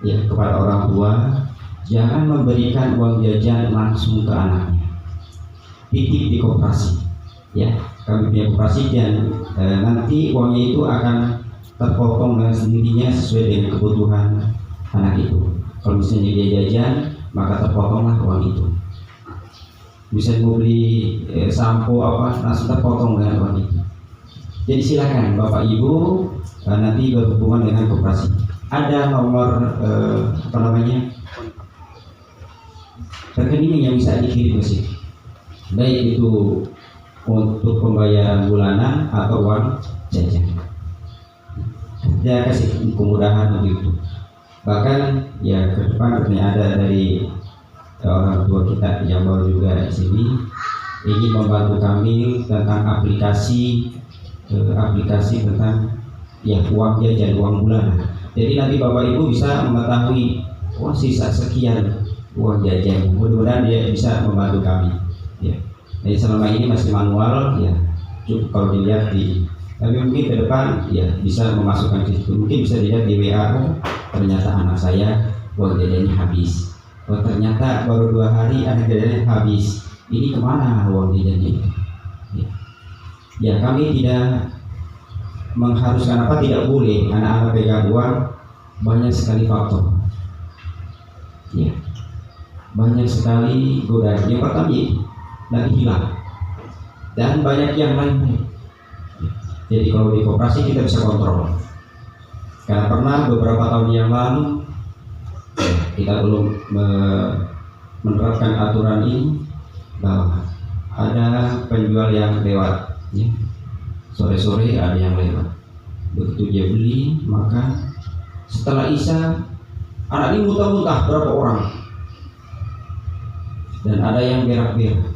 ya kepada orang tua jangan memberikan uang jajan langsung ke anaknya, titip di koperasi. Ya, kami punya koperasi dan nanti uangnya itu akan terpotong dengan sendirinya sesuai dengan kebutuhan anak itu. Kalau misalnya dia jajan, maka terpotonglah uang itu. Bisa mau beli sampo apa, langsung terpotong dengan uang itu. Jadi silakan Bapak Ibu nanti berhubungan dengan koperasi. Ada nomor rekening yang bisa dikirim ke sini. Baik itu untuk pembayaran bulanan atau uang jajan. Dia kasih kemudahan begitu. Bahkan ya ke depan ada dari orang tua kita yang baru juga di sini ingin membantu kami tentang aplikasi tentang ya uang jajan, uang bulanan. Jadi nanti Bapak Ibu bisa mengetahui sisa sekian uang jajan. Mudah-mudahan dia bisa membantu kami. Ya. Jadi selama ini masih manual, ya cukup kalau dilihat tapi mungkin ke depan ya bisa memasukkan ke situ. Mungkin bisa dilihat di WA, ternyata anak saya uang jajannya habis. Oh ternyata baru 2 hari anak jajannya habis. Ini kemana uang jajannya? Ya kami tidak mengharuskan tidak boleh anak-anak pegang uang. Banyak sekali faktor. Ya, banyak sekali godaan. Yang pertama nanti hilang dan banyak yang lain. Jadi kalau di koperasi kita bisa kontrol. Karena pernah beberapa tahun yang lalu kita belum menerapkan aturan ini bahwa ada penjual yang lewat, ya. Sore-sore ada yang lewat. Begitu dia beli, maka setelah Isya anak ini muntah-muntah berapa orang dan ada yang berak-berak.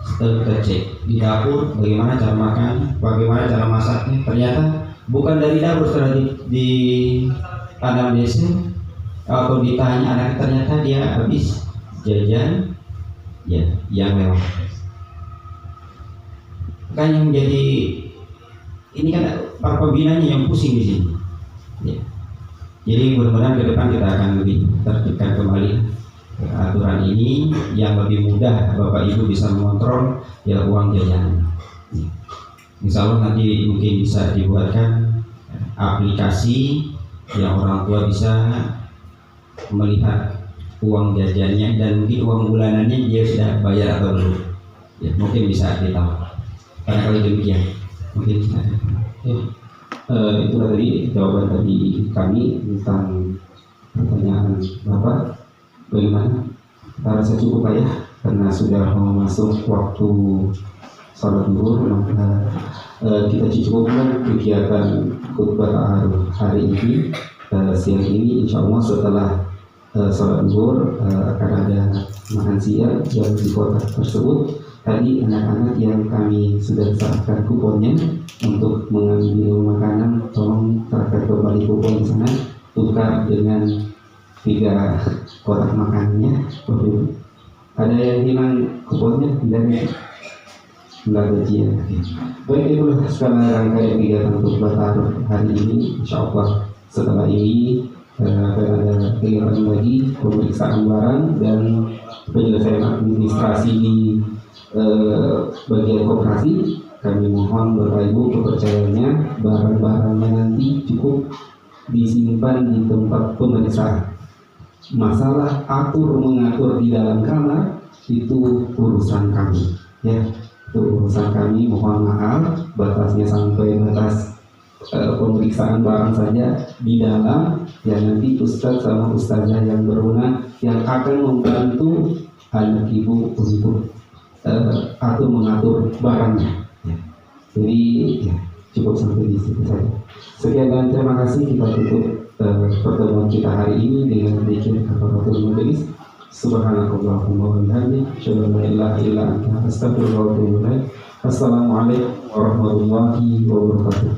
Setelah kita cek di dapur bagaimana cara makan, bagaimana cara masaknya, ternyata bukan dari dapur. Setelah di tanam desa atau ditanya anak, ternyata dia habis jajan ya yang lewat. Kan yang menjadi ini kan para pembinanya yang pusing di sini. Ya. Jadi mudah-mudahan ke depan kita akan lebih tertibkan kembali aturan ini yang lebih mudah Bapak Ibu bisa mengontrol ya uang jajan. Insya Allah nanti mungkin bisa dibuatkan aplikasi yang orang tua bisa melihat uang jajannya dan mungkin uang bulanannya dia sudah bayar atau belum. Ya, mungkin bisa ditahu. Karena kalau demikian mungkin ya. Itulah tadi jawaban dari kami tentang pertanyaan Bapak. Bagaimana? Rasa cukup Pak ya, karena sudah mau masuk waktu sholat zuhur, maka kita cukupkan kegiatan khutbah hari ini. Siang ini insya Allah setelah sholat zuhur akan ada makan siang yang di kota tersebut. Tadi anak-anak yang kami sudah serahkan kuponnya untuk mengambil makanan, tolong serahkan kembali kupon di sana, tukar dengan 3 kotak makannya. Ada yang hilang kuponnya? Tidak ada ya. Baik, itulah segala rangkaian kegiatan khutbah taruh hari ini. Insya Allah setelah ini akan ada kegiatan lagi pemeriksaan barang dan penyelesaian administrasi di bagian koperasi. Kami mohon Bapak Ibu kepercayaannya, barang-barangnya nanti cukup disimpan di tempat pemeriksaan. Masalah mengatur di dalam kamar itu urusan kami, ya. Itu urusan kami, mohon maaf batasnya sampai batas pemeriksaan barang saja di dalam. Ya nanti Ustadz sama Ustazah yang berwenang yang akan membantu anak ibu untuk atur mengatur barangnya. Ya. Jadi ya, cukup sampai di situ saja. Sekian dan terima kasih. Kita tutup pertemuan kita hari ini dengan zikir kafaratul majelis. Subhanakallahumma wa bihamdika asyhadu an la ilaha illa anta astaghfiruka wa atubu ilaik. Assalamualaikum warahmatullahi wabarakatuh.